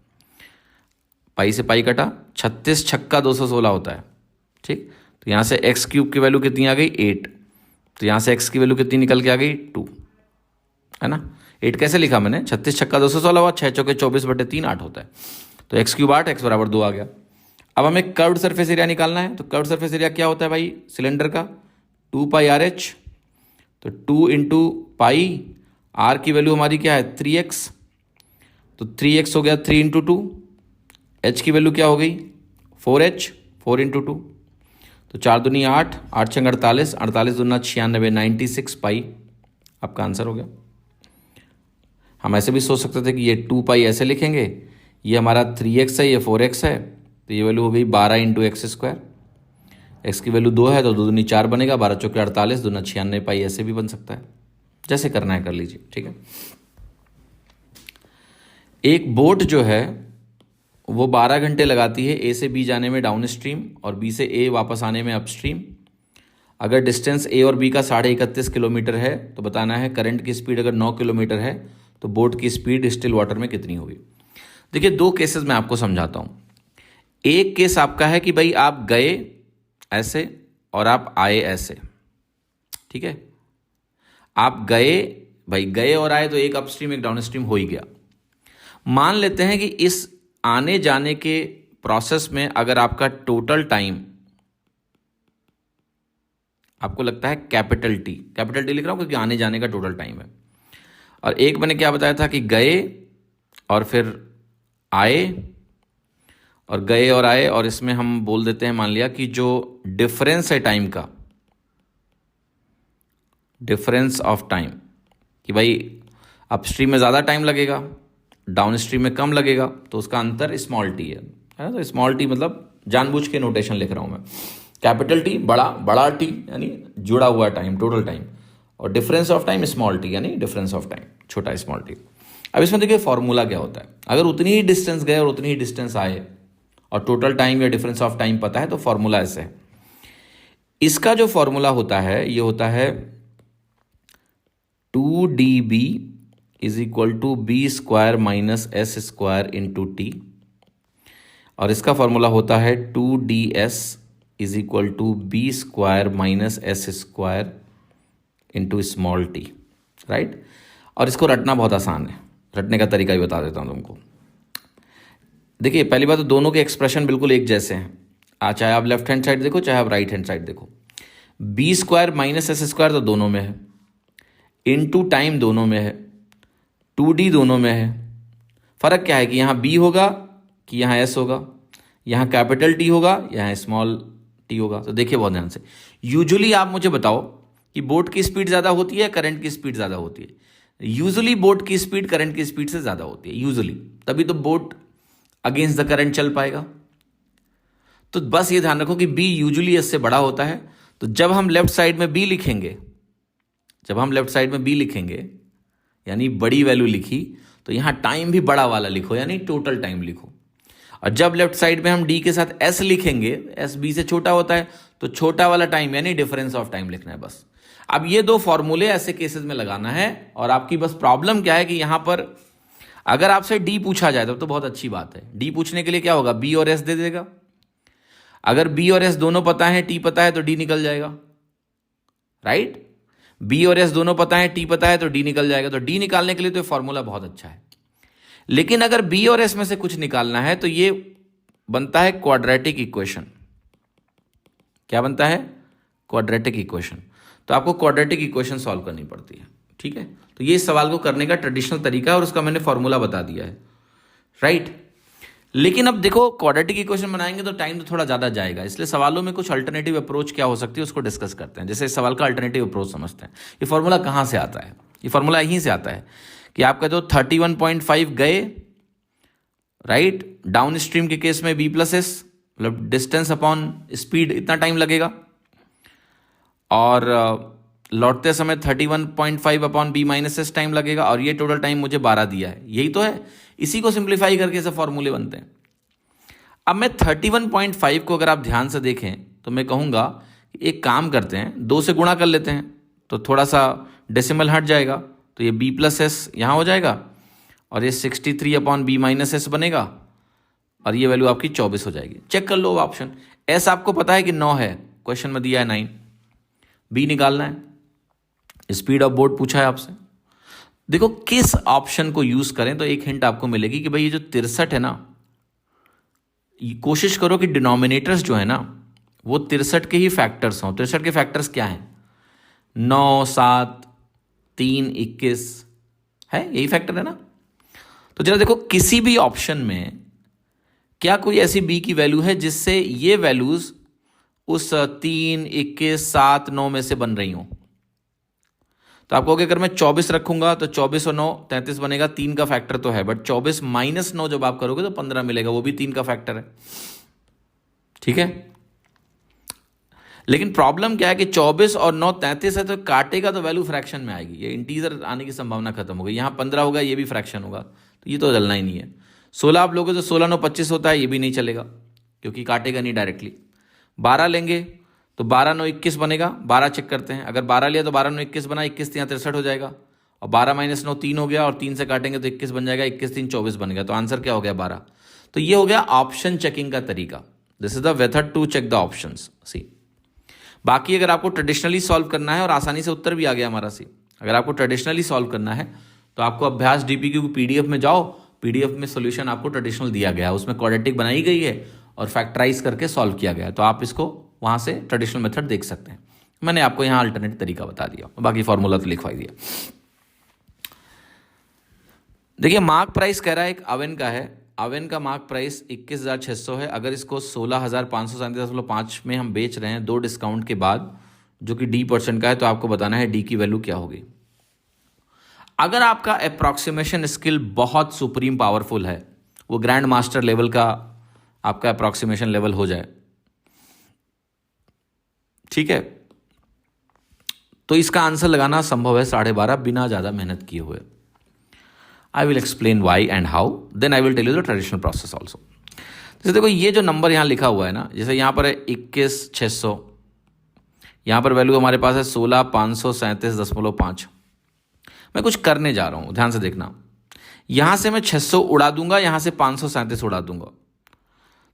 Speaker 1: पाई से पाई कटा, 36 छक्का 216 होता है। ठीक, तो यहाँ से x³ की वैल्यू कितनी आ गई? 8। तो यहाँ से x की वैल्यू कितनी निकल के आ गई? 2, है ना। 8 कैसे लिखा मैंने? 36 छक्का 216 हुआ, 6 चौके 24/3 8 होता है, तो x³ 8, x = 2 आ गया। अब हमें कर्व्ड सरफेस एरिया निकालना है, तो कर्व्ड सरफेस एरिया क्या होता है भाई सिलेंडर का? 2πRh, तो 2 × पाई, R की वैल्यू हमारी क्या है? 3x, तो 3x हो गया 3 × 2, H की वैल्यू क्या हो गई? 4h, 4 × 2, तो 4 दूनी 8, 8 छंग 48, 48 दूना 96, 96 पाई आपका आंसर हो गया। हम ऐसे भी सोच सकते थे कि ये 2π ऐसे लिखेंगे, ये हमारा 3x है, ये 4x है, तो ये वैल्यू हो गई 12 × x²। x की वैल्यू 2 है तो 2 दूनी 4 बनेगा, 12 चौके 48, दूना 96 पाई, ऐसे भी बन सकता है, जैसे करना है कर लीजिए। ठीक है, एक बोट जो है वो 12 घंटे लगाती है ए से बी जाने में डाउन स्ट्रीम और बी से ए वापस आने में अपस्ट्रीम। अगर डिस्टेंस ए और बी का 31.5 किलोमीटर है तो बताना है करंट की स्पीड अगर 9 किलोमीटर है तो बोट की स्पीड स्टिल वाटर में कितनी होगी। देखिए, दो केसेस मैं आपको समझाता हूँ। एक केस आपका है कि भाई आप गए ऐसे और आप आए ऐसे, ठीक है। आप गए, भाई गए और आए तो एक अपस्ट्रीम एक डाउनस्ट्रीम हो ही गया। मान लेते हैं कि इस आने जाने के प्रोसेस में अगर आपका टोटल टाइम आपको लगता है कैपिटल टी लिख रहा हूं क्योंकि आने जाने का टोटल टाइम है। और एक मैंने क्या बताया था कि गए और फिर आए और गए और आए, और इसमें हम बोल देते हैं, मान लिया कि जो डिफरेंस है टाइम का, डिफरेंस ऑफ टाइम, कि भाई अपस्ट्रीम में ज़्यादा टाइम लगेगा डाउन स्ट्रीम में कम लगेगा, तो उसका अंतर स्मॉल टी है ना। तो स्मॉल टी मतलब जानबूझ के नोटेशन लिख रहा हूं मैं। कैपिटल टी बड़ा टी यानी जुड़ा हुआ टाइम, टोटल टाइम, और difference of time small T यानी डिफरेंस ऑफ टाइम, छोटा स्मॉल टी। अब इसमें देखिए फॉर्मूला क्या होता है। अगर उतनी ही डिस्टेंस गए और उतनी ही डिस्टेंस आए और टोटल टाइम या डिफरेंस ऑफ टाइम पता है तो फॉर्मूला ऐसे है। इसका जो फॉर्मूला होता है ये होता है 2dB is equal to B square minus S square into T, और इसका फॉर्मूला होता है 2ds is equal to B square minus S square into small T, right. और इसको रटना बहुत आसान है, रटने का तरीका भी बता देता हूं तुमको। देखिए, पहली बात तो दोनों के एक्सप्रेशन बिल्कुल एक जैसे हैं, चाहे आप लेफ्ट हैंड साइड देखो चाहे आप राइट हैंड साइड देखो। B square minus S square तो दोनों में है, इनटू टाइम दोनों में है, 2D दोनों में है। फर्क क्या है कि यहाँ B होगा कि यहाँ S होगा, यहाँ कैपिटल T होगा यहाँ स्मॉल t होगा। तो देखिए बहुत ध्यान से, यूजुअली आप मुझे बताओ कि बोट की स्पीड ज़्यादा होती है करंट की स्पीड ज़्यादा होती है। यूजुअली बोट की स्पीड करंट की स्पीड से ज़्यादा होती है यूजुअली, तभी तो बोट अगेंस्ट द करंट चल पाएगा। तो बस ये ध्यान रखो कि B यूजुअली इससे बड़ा होता है। तो जब हम लेफ्ट साइड में B लिखेंगे, जब हम लेफ्ट साइड में B लिखेंगे यानी बड़ी वैल्यू लिखी, तो यहाँ टाइम भी बड़ा वाला लिखो यानी टोटल टाइम लिखो। और जब लेफ्ट साइड में हम D के साथ S लिखेंगे, S B से छोटा होता है, तो छोटा वाला टाइम यानी डिफरेंस ऑफ टाइम लिखना है बस। अब ये दो फॉर्मूले ऐसे केसेस में लगाना है। और आपकी बस प्रॉब्लम क्या है कि यहां पर अगर आपसे D पूछा जाए तो बहुत अच्छी बात है। D पूछने के लिए क्या होगा, B और S दे देगा। अगर B और S दोनों पता है, T पता है तो D निकल जाएगा, राइट। B और S दोनों पता है, T पता है तो D निकल जाएगा। तो D निकालने के लिए तो फॉर्मूला बहुत अच्छा है। लेकिन अगर B और S में से कुछ निकालना है तो ये बनता है क्वाड्रेटिक इक्वेशन। क्या बनता है, क्वाड्रेटिक इक्वेशन। तो आपको क्वाड्रेटिक इक्वेशन सॉल्व करनी पड़ती है, ठीक है। तो ये इस सवाल को करने का ट्रेडिशनल तरीका है और उसका मैंने फॉर्मूला बता दिया है, राइट। लेकिन अब देखो, क्वाड्रेटिक इक्वेशन बनाएंगे तो टाइम तो थोड़ा ज़्यादा जाएगा, इसलिए सवालों में कुछ अल्टरनेटिव अप्रोच क्या हो सकती है उसको डिस्कस करते हैं। जैसे इस सवाल का अल्टरनेटिव अप्रोच समझते हैं। ये फॉर्मूला कहाँ से आता है, ये फॉर्मूला यहीं से आता है कि आपका जो 31.5 गए, राइट, डाउन स्ट्रीम के केस में B प्लस एस मतलब डिस्टेंस अपॉन स्पीड इतना टाइम लगेगा, और लौटते समय 31.5 upon B minus S time लगेगा, और ये टोटल टाइम मुझे 12 दिया है। यही तो है, इसी को सिंप्लीफाई करके ऐसे फॉर्मूले बनते हैं। अब मैं 31.5 को अगर आप ध्यान से देखें तो मैं कहूँगा कि एक काम करते हैं, 2 से गुणा कर लेते हैं तो थोड़ा सा डेसिमल हट जाएगा, तो ये B प्लस एस यहाँ हो जाएगा और ये 63 अपॉन B माइनस एस बनेगा, और ये वैल्यू आपकी 24 हो जाएगी। चेक कर लो ऑप्शन। एस आपको पता है कि 9 है, क्वेश्चन में दिया है 9। B निकालना है, स्पीड ऑफ बोट पूछा है आपसे। देखो किस ऑप्शन को यूज करें, तो एक हिंट आपको मिलेगी कि भाई ये जो 63 है ना, कोशिश करो कि डिनोमिनेटर्स जो है ना वो 63 के ही फैक्टर्स हों। 63 के फैक्टर्स क्या हैं, 9, 7, 3, 21 है, यही फैक्टर है ना। तो जरा देखो किसी भी ऑप्शन में क्या कोई ऐसी B की वैल्यू है जिससे ये वैल्यूज उस 3, 21, 7, 9 में से बन रही हों। तो आपको अगर मैं 24 रखूंगा तो 24 और 9 33 बनेगा, 3 का फैक्टर तो है, बट 24 माइनस 9 जब आप करोगे तो 15 मिलेगा, वो भी 3 का फैक्टर है, ठीक है। लेकिन प्रॉब्लम क्या है कि 24 और 9 33 है, तो काटेगा तो वैल्यू फ्रैक्शन में आएगी, ये इंटीजर आने की संभावना खत्म हो गई। यहाँ 15 होगा, ये भी फ्रैक्शन होगा, तो ये तो चलना ही नहीं है। 16 आप लोगे तो 16 9 25 होता है, ये भी नहीं चलेगा क्योंकि काटेगा नहीं डायरेक्टली। 12 लेंगे तो 12 9 21 बनेगा। 12 चेक करते हैं, अगर 12 लिया तो 12 9 21 बना, 21 3 63 हो जाएगा। और 12 माइनस 9 3 हो गया, और 3 से काटेंगे तो 21 बन जाएगा, 21 3 24 बन गया। तो आंसर क्या हो गया 12। तो ये हो गया ऑप्शन चेकिंग का तरीका। This is the method to check the options C. बाकी अगर आपको ट्रेडिशनली सॉल्व करना है, और आसानी से उत्तर भी आ गया हमारा सी, अगर आपको ट्रेडिशनली सॉल्व करना है तो आपको अभ्यास डीपीक्यू की पीडीएफ में जाओ, पीडीएफ में सॉल्यूशन आपको ट्रेडिशनल दिया गया है, उसमें क्वाड्रेटिक बनाई गई है और फैक्टराइज करके सॉल्व किया गया है। तो आप इसको वहां से ट्रेडिशनल मेथड देख सकते हैं। मैंने आपको यहाँ अल्टरनेट तरीका बता दिया, बाकी फॉर्मूला तो लिखवा दिया। देखिए मार्क प्राइस कह रहा है एक अवन का है, अवन का मार्क प्राइस 21,600 है। अगर इसको 16,537.5 में हम बेच रहे हैं 2 डिस्काउंट के बाद, जो कि D% का है, तो आपको बताना है डी की वैल्यू क्या होगी। अगर आपका अप्रॉक्सीमेशन स्किल बहुत सुप्रीम पावरफुल है, वो ग्रैंड मास्टर लेवल का आपका अप्रॉक्सीमेशन लेवल हो जाए, ठीक है, तो इसका आंसर लगाना संभव है 12.5 बिना ज़्यादा मेहनत किए हुए। I will explain why and how, then I will tell you the traditional process also. जैसे देखो ये जो नंबर यहाँ लिखा हुआ है ना, जैसे यहाँ पर है 21,600, यहाँ पर वैल्यू हमारे पास है 16,537.5। मैं कुछ करने जा रहा हूँ, ध्यान से देखना। यहाँ से मैं 600 उड़ा दूंगा, यहाँ से 537 उड़ा दूंगा,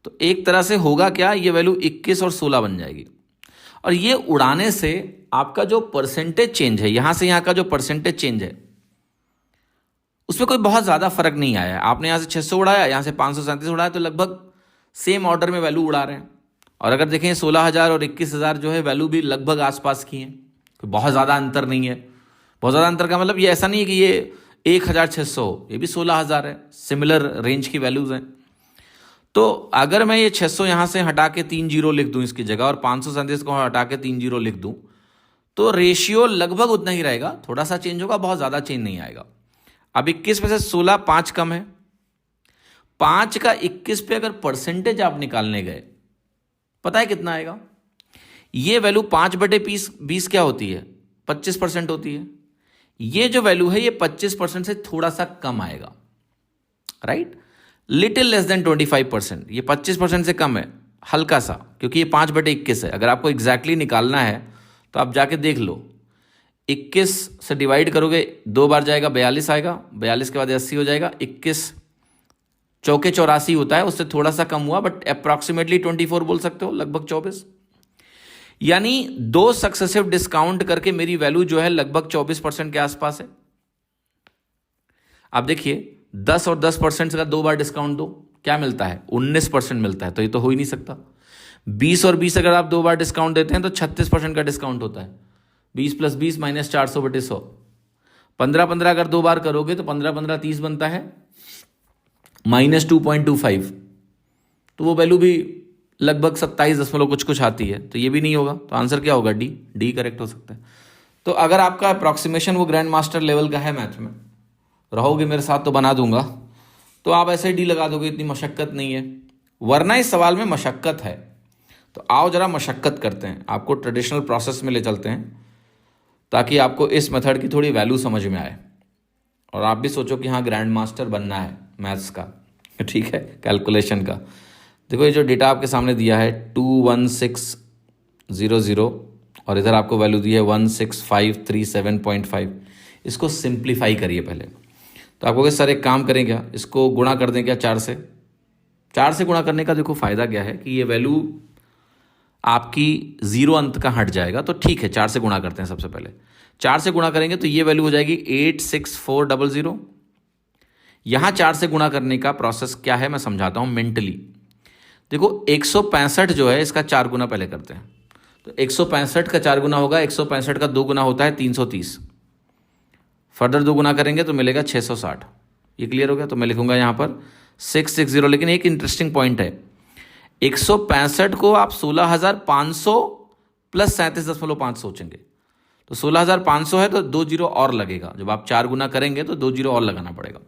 Speaker 1: तो एक तरह से होगा क्या, ये वैल्यू 21 और 16 बन जाएगी। और ये उड़ाने से आपका जो परसेंटेज चेंज है, यहाँ से यहाँ का जो परसेंटेज चेंज है, उसमें कोई बहुत ज़्यादा फर्क नहीं आया है। आपने यहाँ से 600 उड़ाया, यहाँ से 537 उड़ाया, तो लगभग सेम ऑर्डर में वैल्यू उड़ा रहे हैं। और अगर देखें 16,000 और 21,000 जो है वैल्यू भी लगभग आसपास की हैं, कोई बहुत ज़्यादा अंतर नहीं है। बहुत ज़्यादा अंतर का मतलब ये ऐसा नहीं है कि ये 1,600 ये भी 16,000 है, सिमिलर रेंज की वैल्यूज़ हैं। तो अगर मैं ये 600 यहाँ से हटा के 3 जीरो लिख दूँ इसकी जगह, और 537 को हटा के 3 जीरो लिख दूँ, तो रेशियो लगभग उतना ही रहेगा, थोड़ा सा चेंज होगा, बहुत ज़्यादा चेंज नहीं आएगा। अब 21 में से 16 5 कम है, 5 का 21 पे अगर परसेंटेज आप निकालने गए, पता है कितना आएगा? ये वैल्यू 5/20 क्या होती है? 25% होती है। ये जो वैल्यू है ये 25% से थोड़ा सा कम आएगा, राइट, लिटिल लेस देन 25%। ये 25% से कम है, हल्का सा, क्योंकि ये 5/21 है। अगर आपको एग्जैक्टली निकालना है तो आप जाके देख लो, 21 से डिवाइड करोगे 2 बार जाएगा 42 आएगा, 42 के बाद 80 हो जाएगा, 21 चौके 84 होता है, उससे थोड़ा सा कम हुआ, बट अप्रॉक्सीमेटली 24 बोल सकते हो, लगभग 24। यानी 2 सक्सेसिव डिस्काउंट करके मेरी वैल्यू जो है लगभग 24% के आसपास है। आप देखिए 10 और 10% का 2 बार डिस्काउंट दो, क्या मिलता है? 19% मिलता है, तो ये तो हो ही नहीं सकता। 20 और 20 अगर आप 2 बार डिस्काउंट देते हैं तो 36% का डिस्काउंट होता है। 20 + 20 - 400/100। 15 अगर 2 बार करोगे तो 15 30 बनता है, -2.25, तो वो वैल्यू भी लगभग 27 दशमलव कुछ आती है, तो ये भी नहीं होगा। तो आंसर क्या होगा? डी करेक्ट हो सकता है। तो अगर आपका अप्रॉक्सीमेशन वो ग्रैंड मास्टर लेवल का है, मैथ में रहोगे मेरे साथ तो बना दूंगा, तो आप ऐसे ही डी लगा दोगे, इतनी मशक्कत नहीं है। वरना इस सवाल में मशक्कत है, तो आओ जरा मशक्कत करते हैं, आपको ट्रेडिशनल प्रोसेस में ले चलते हैं, ताकि आपको इस मेथड की थोड़ी वैल्यू समझ में आए और आप भी सोचो कि हाँ ग्रैंड मास्टर बनना है मैथ्स का, ठीक है, कैलकुलेशन का। देखो ये जो डेटा आपके सामने दिया है 21600 और इधर आपको वैल्यू दी है 16537.5, इसको सिंप्लीफाई करिए पहले। तो आपको सर एक काम करें क्या, इसको गुणा कर दें क्या 4 से? 4 से गुणा करने का देखो फ़ायदा क्या है कि ये वैल्यू आपकी 0 अंत का हट जाएगा, तो ठीक है 4 से गुणा करते हैं। सबसे पहले 4 से गुणा करेंगे तो ये वैल्यू हो जाएगी 86400। यहाँ 4 से गुणा करने का प्रोसेस क्या है मैं समझाता हूँ मेंटली। देखो 165 जो है इसका 4 गुना पहले करते हैं, तो 165 का 4 गुना होगा, 165 का 2 गुना होता है 330, फर्दर 2 गुना करेंगे तो मिलेगा 660। ये क्लियर हो गया? तो मैं लिखूंगा यहाँ पर 660। लेकिन एक इंटरेस्टिंग पॉइंट है, 165 को आप 16,500 + 37.5 सोचेंगे, तो 16,500 है तो 2 जीरो और लगेगा। जब आप 4 गुना करेंगे तो 2 जीरो और लगाना पड़ेगा।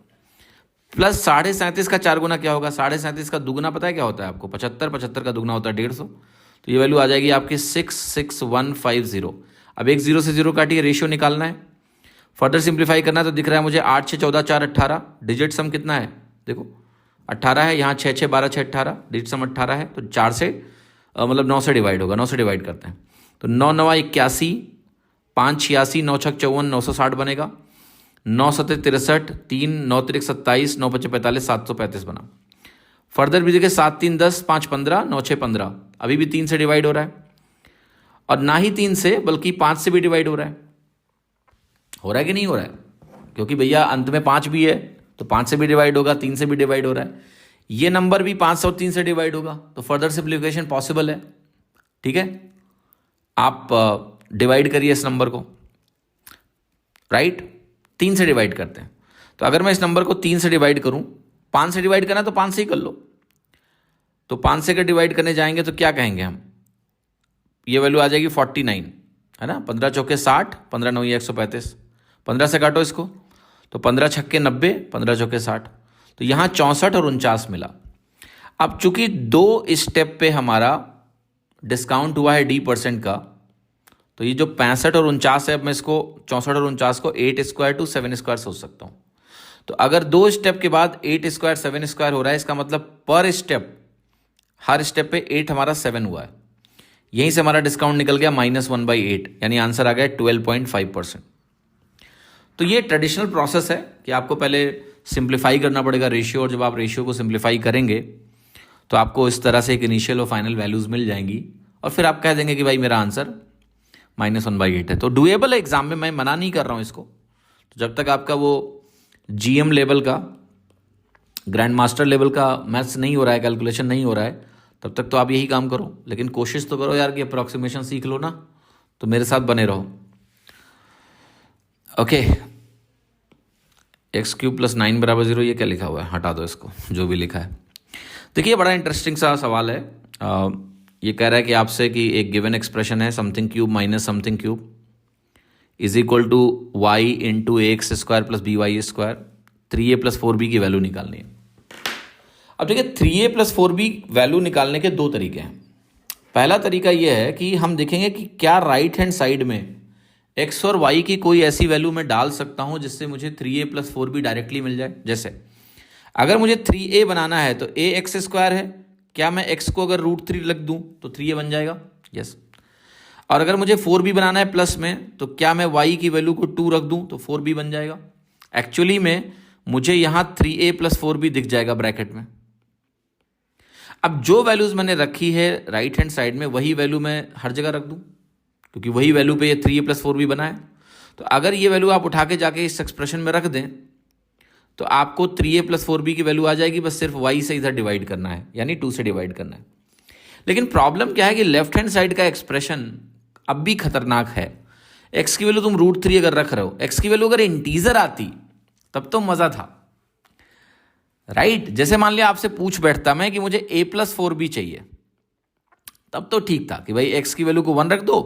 Speaker 1: प्लस 37.5 का 4 गुना क्या होगा? 37.5 का दुगुना पता है क्या होता है आपको? 75 का दुगुना होता है 150, तो ये वैल्यू आ जाएगी आपकी 66150। अब एक 0 से 0 काटिए, रेशियो निकालना है, फर्दर सिंप्लीफाई करना है, तो दिख रहा है मुझे 8 6 14 4 18, डिजिट सम कितना है देखो 18 है, यहाँ 6 6 12 6 18, डिजिट सम 18 है, तो 4 से मतलब 9 से डिवाइड होगा, 9 से डिवाइड करते हैं तो 9 9 81, 5 86, 9 6 54, 960 बनेगा, 9 7 63, 3 9 3 27, 9 5 45, 735 बना। फर्दर भी देखिए 7 3 10, 5 15, 9 6 15, अभी भी 3 से डिवाइड हो रहा है, और ना ही 3 से बल्कि 5 से भी डिवाइड हो रहा है कि नहीं हो रहा है? क्योंकि भैया अंत में 5 भी है तो 5 से भी डिवाइड होगा, 3 से भी डिवाइड हो रहा है, ये नंबर भी 5 से और 3 से डिवाइड होगा, तो फर्दर सिंप्लीफिकेशन पॉसिबल है। ठीक है, आप डिवाइड करिए इस नंबर को, राइट, 3 से डिवाइड करते हैं, तो अगर मैं इस नंबर को 3 से डिवाइड करूं, 5 से डिवाइड करना तो 5 से ही कर लो, तो 5 से अगर डिवाइड करने जाएंगे तो क्या कहेंगे हम, ये वैल्यू आ जाएगी 49, है ना, 15 चौके 60, 15 9 135, 15 से काटो इसको तो 15 छक्के 90, 15 चौके 60, तो यहाँ 64 और 49 मिला। अब चूंकि 2 स्टेप पे हमारा डिस्काउंट हुआ है D% का, तो ये जो 65 और 49 है, अब मैं इसको 64 और 49 को 8 स्क्वायर टू 7 स्क्वायर सोच सकता हूँ। तो अगर 2 स्टेप के बाद 8 स्क्वायर 7 स्क्वायर हो रहा है, इसका मतलब पर स्टेप, हर स्टेप पे 8 हमारा 7 हुआ है, यहीं से हमारा डिस्काउंट निकल गया -1/8, यानी आंसर आ गया 12.5%। तो ये ट्रेडिशनल प्रोसेस है कि आपको पहले सिंप्लीफाई करना पड़ेगा रेशियो, और जब आप रेशियो को सिंप्लीफाई करेंगे तो आपको इस तरह से एक इनिशियल और फाइनल वैल्यूज मिल जाएंगी, और फिर आप कह देंगे कि भाई मेरा आंसर -1/8 है। तो डुएबल है एग्जाम में, मैं मना नहीं कर रहा हूँ इसको। तो जब तक आपका वो GM लेवल का, ग्रैंड मास्टर लेवल का मैथ्स नहीं हो रहा है, कैलकुलेशन नहीं हो रहा है, तब तक तो आप यही काम करो, लेकिन कोशिश तो करो यार कि अप्रॉक्सीमेशन सीख लो ना, तो मेरे साथ बने रहो। ओके, x³ + 9 = 0, ये क्या लिखा हुआ है, हटा दो इसको, जो भी लिखा है। देखिए बड़ा इंटरेस्टिंग सा सवाल है। ये कह रहा है कि आपसे कि एक गिवन एक्सप्रेशन है something cube minus something cube is equal to y into AX² + BY², 3a + 4b की वैल्यू निकालनी है। अब देखिए 3a + 4b वैल्यू निकालने के 2 तरीके हैं। पहला तरीका यह है कि हम देखेंगे कि क्या राइट हैंड साइड में x और y की कोई ऐसी वैल्यू मैं डाल सकता हूं जिससे मुझे 3a + 4b डायरेक्टली मिल जाए। जैसे अगर मुझे 3a बनाना है तो AX² है, क्या मैं x को अगर √3 रख दूं तो 3a बन जाएगा? यस। और अगर मुझे 4b बनाना है प्लस में, तो क्या मैं y की वैल्यू को 2 रख दूं तो 4b बन जाएगा? एक्चुअली में मुझे यहां 3a + 4b दिख जाएगा ब्रैकेट में। अब जो वैल्यूज मैंने रखी है राइट हैंड साइड में, वही वैल्यू मैं हर जगह रख दूं, क्योंकि वही वैल्यू पे ये 3a + 4b बना है। तो अगर ये वैल्यू आप उठा के जाके इस एक्सप्रेशन में रख दें तो आपको 3a + 4b की वैल्यू आ जाएगी, बस सिर्फ y से इधर डिवाइड करना है, यानी 2 से डिवाइड करना है। लेकिन प्रॉब्लम क्या है कि लेफ्ट हैंड साइड का एक्सप्रेशन अब भी खतरनाक है। x की वैल्यू तुम √3 अगर रख रहे हो, x की वैल्यू अगर इंटीजर आती तब तो मजा था, राइट। जैसे मान लिया आपसे पूछ बैठता मैं कि मुझे a + 4b चाहिए, तब तो ठीक था कि भाई x की वैल्यू को 1 रख दो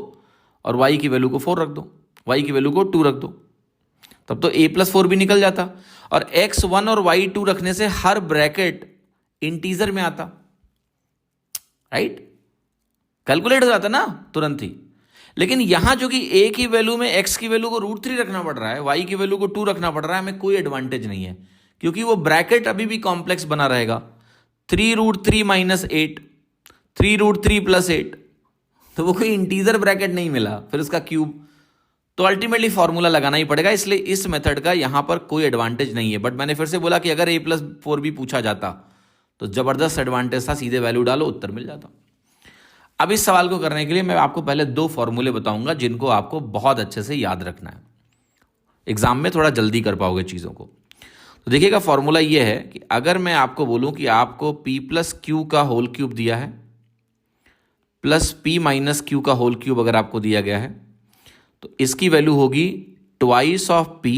Speaker 1: और y की वैल्यू को 4 रख दो, y की वैल्यू को 2 रख दो, तब तो a + 4b निकल जाता। और x1 और y2 रखने से हर ब्रैकेट इंटीजर में आता, राइट, कैलकुलेट हो जाता ना तुरंत ही। लेकिन यहां जो कि a की वैल्यू में x की वैल्यू को √3 रखना पड़ रहा है, y की वैल्यू को 2 रखना पड़ रहा है, हमें कोई एडवांटेज नहीं है, क्योंकि वो ब्रैकेट अभी भी कॉम्प्लेक्स बना रहेगा। 3√3 - 8, 3√3 + 8, तो वो कोई इंटीजर ब्रैकेट नहीं मिला, फिर उसका क्यूब, तो अल्टीमेटली फॉर्मूला लगाना ही पड़ेगा। इसलिए इस मेथड का यहां पर कोई एडवांटेज नहीं है। बट मैंने फिर से बोला कि अगर a + 4b पूछा जाता तो जबरदस्त एडवांटेज था, सीधे वैल्यू डालो उत्तर मिल जाता। अब इस सवाल को करने के लिए मैं आपको पहले 2 फॉर्मूले बताऊंगा जिनको आपको बहुत अच्छे से याद रखना है, एग्जाम में थोड़ा जल्दी कर पाओगे चीज़ों को। तो देखिएगा फॉर्मूला ये है कि अगर मैं आपको बोलूं कि आपको p + q का होल क्यूब दिया है प्लस p - q का होल क्यूब अगर आपको दिया गया है, तो इसकी वैल्यू होगी ट्वाइस ऑफ p,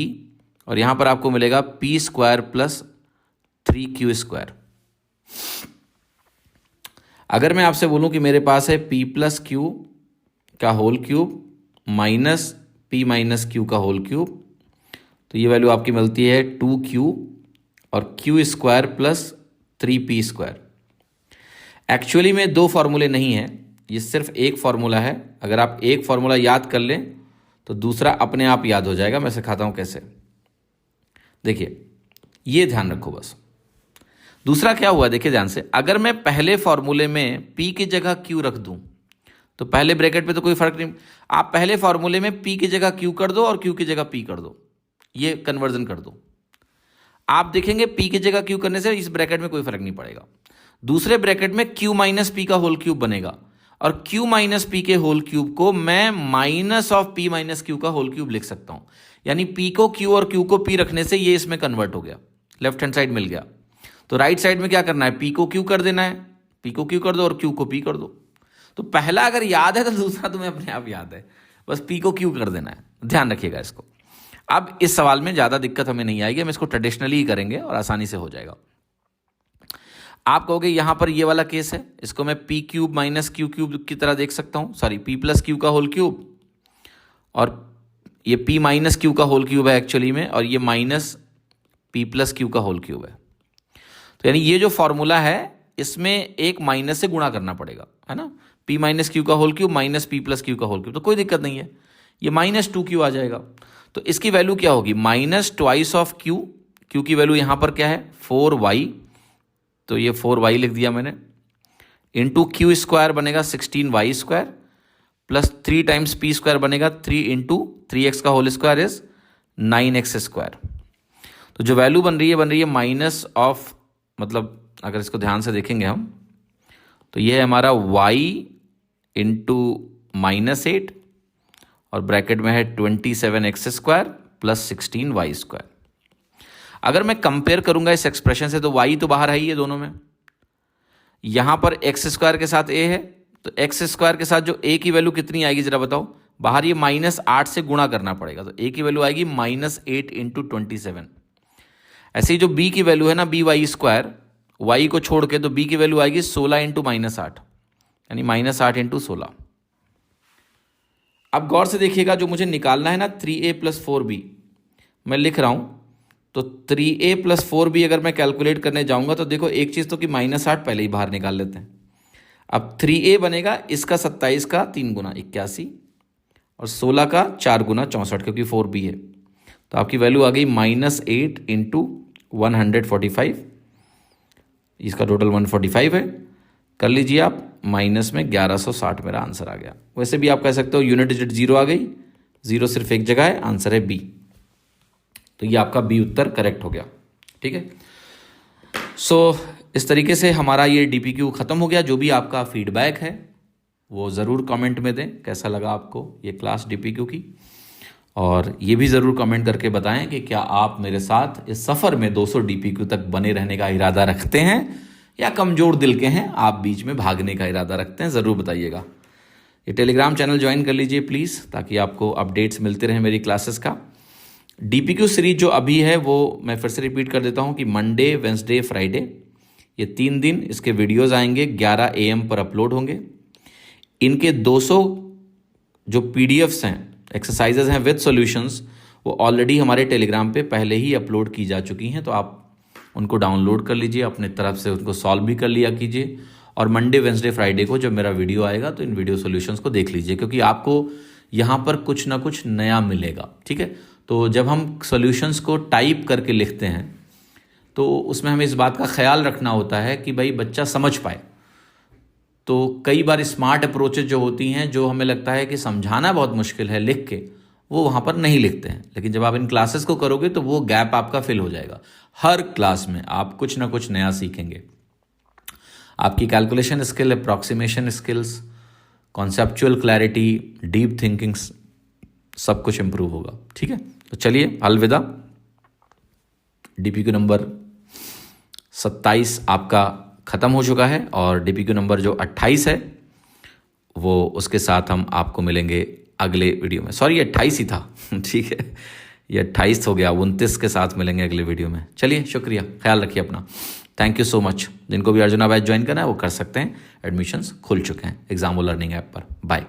Speaker 1: और यहां पर आपको मिलेगा p² + 3q²। अगर मैं आपसे बोलूं कि मेरे पास है p + q का whole cube minus p - q का होल क्यूब, तो ये वैल्यू आपकी मिलती है 2q और q² + 3p²। एक्चुअली में 2 फॉर्मूले नहीं है, ये सिर्फ एक फॉर्मूला है। अगर आप एक फॉर्मूला याद कर लें तो दूसरा अपने आप याद हो जाएगा। मैं सिखाता हूं कैसे। देखिए ये ध्यान रखो बस, दूसरा क्या हुआ देखिए ध्यान से, अगर मैं पहले फॉर्मूले में p की जगह q रख दूं तो पहले ब्रैकेट पे तो कोई फर्क नहीं, आप पहले फॉर्मूले में p की जगह q कर दो और q की जगह p कर दो, ये कन्वर्जन कर दो, आप देखेंगे p की जगह q करने से इस ब्रैकेट में कोई फर्क नहीं पड़ेगा। दूसरे ब्रैकेट में q माइनस p का होल क्यूब बनेगा और q माइनस p के होल क्यूब को मैं minus of p minus q का होल क्यूब लिख सकता हूं, यानी p को q और q को p रखने से ये इसमें कन्वर्ट हो गया, लेफ्ट हैंड साइड मिल गया। तो राइट साइड में क्या करना है, p को q कर देना है, p को q कर दो और q को p कर दो। तो पहला अगर याद है तो दूसरा तुम्हें अपने आप याद है, बस p को q कर देना है, ध्यान रखिएगा इसको। अब इस सवाल में ज़्यादा दिक्कत हमें नहीं आएगी, हम इसको ट्रेडिशनली ही करेंगे और आसानी से हो जाएगा। आप कहोगे यहां पर ये वाला केस है, इसको मैं p cube minus Q cube की तरह देख सकता हूं, सॉरी p प्लस क्यू का होल क्यूब, और ये p माइनस क्यू का होल क्यूब है एक्चुअली में, और ये माइनस p प्लस क्यू का होल क्यूब है। तो यानी ये जो फॉर्मूला है इसमें एक माइनस से गुणा करना पड़ेगा, है ना, p माइनस क्यू का whole cube minus p plus Q का होल क्यूब, तो कोई दिक्कत नहीं है, ये माइनस 2q आ जाएगा। तो इसकी वैल्यू क्या होगी, minus twice of q, q की वैल्यू यहां पर क्या है 4y, तो ये 4y लिख दिया मैंने, इंटू क्यू स्क्वायर बनेगा 16y square plus 3 times p square बनेगा 3 इंटू 3x का whole square is 9x square. तो जो वैल्यू बन रही है माइनस ऑफ, मतलब अगर इसको ध्यान से देखेंगे हम तो ये है हमारा y इंटू माइनस 8 और ब्रैकेट में है 27x square plus 16y square. अगर मैं कंपेयर करूंगा इस एक्सप्रेशन से तो y तो बाहर है ही है दोनों में, यहां पर x स्क्वायर के साथ a है, तो x स्क्वायर के साथ जो a की वैल्यू कितनी आएगी जरा बताओ, बाहर ये -8 से गुणा करना पड़ेगा, तो a की वैल्यू आएगी -8 इंटू 27। ऐसे ही जो b की वैल्यू है ना by स्क्वायर, y को छोड़ के, तो b की वैल्यू आएगी 16 इंटू -8, यानी -8 इंटू 16। अब गौर से देखिएगा, जो मुझे निकालना है ना 3a प्लस 4b, मैं लिख रहा हूं, तो 3a प्लस 4b अगर मैं कैलकुलेट करने जाऊंगा तो देखो एक चीज़ तो कि -8 पहले ही बाहर निकाल लेते हैं। अब 3a बनेगा इसका 27 का 3 गुना 81 और 16 का 4 गुना 64, क्योंकि 4b है, तो आपकी वैल्यू आ गई -8 इंटू 145, इसका टोटल 145 है, कर लीजिए आप, माइनस में 1160 मेरा आंसर आ गया। वैसे भी आप कह सकते हो यूनिट डिजिट 0 आ गई, 0 सिर्फ एक जगह है, आंसर है बी, तो ये आपका बी उत्तर करेक्ट हो गया। ठीक है, सो इस तरीके से हमारा ये डीपीक्यू ख़त्म हो गया। जो भी आपका फीडबैक है वो ज़रूर कमेंट में दें, कैसा लगा आपको ये क्लास डीपीक्यू की, और ये भी ज़रूर कमेंट करके बताएं कि क्या आप मेरे साथ इस सफ़र में 200 डीपीक्यू तक बने रहने का इरादा रखते हैं या कमज़ोर दिल के हैं, आप बीच में भागने का इरादा रखते हैं, ज़रूर बताइएगा। ये टेलीग्राम चैनल ज्वाइन कर लीजिए प्लीज़, ताकि आपको अपडेट्स मिलते रहें मेरी क्लासेस का। डीपीक्यू सीरीज जो अभी है वो मैं फिर से रिपीट कर देता हूँ कि मंडे, वेंसडे, फ्राइडे, ये 3 दिन इसके वीडियोज़ आएंगे, 11 AM पर अपलोड होंगे। इनके 200 जो PDFs हैं, एक्सरसाइजेज हैं विद सॉल्यूशंस, वो ऑलरेडी हमारे टेलीग्राम पे पहले ही अपलोड की जा चुकी हैं, तो आप उनको डाउनलोड कर लीजिए, अपने तरफ से उनको सॉल्व भी कर लिया कीजिए, और मंडे, वेंसडे, फ्राइडे को जब मेरा वीडियो आएगा तो इन वीडियो सॉल्यूशंस को देख लीजिए, क्योंकि आपको यहाँ पर कुछ ना कुछ नया मिलेगा। ठीक है, तो जब हम सॉल्यूशंस को टाइप करके लिखते हैं तो उसमें हमें इस बात का ख्याल रखना होता है कि भाई बच्चा समझ पाए। तो कई बार स्मार्ट अप्रोचेज जो होती हैं, जो हमें लगता है कि समझाना बहुत मुश्किल है लिख के, वो वहाँ पर नहीं लिखते हैं, लेकिन जब आप इन क्लासेस को करोगे तो वो गैप आपका फिल हो जाएगा। हर क्लास में आप कुछ ना कुछ नया सीखेंगे, आपकी calculation skill, approximation skills, conceptual clarity, deep thinking, सब कुछ इंप्रूव होगा। ठीक है, तो चलिए अलविदा। डीपीक्यू नंबर 27 आपका ख़त्म हो चुका है, और डीपीक्यू नंबर जो 28 है वो उसके साथ हम आपको मिलेंगे अगले वीडियो में। सॉरी, ये 28 ही था ठीक है, ये 28 हो गया, 29 के साथ मिलेंगे अगले वीडियो में। चलिए, शुक्रिया, ख्याल रखिए अपना, थैंक यू सो मच। जिनको भी अर्जुना बैच ज्वाइन करना है वो कर सकते हैं, एडमिशन्स खुल चुके हैं एग्जाम लर्निंग ऐप पर। बाय।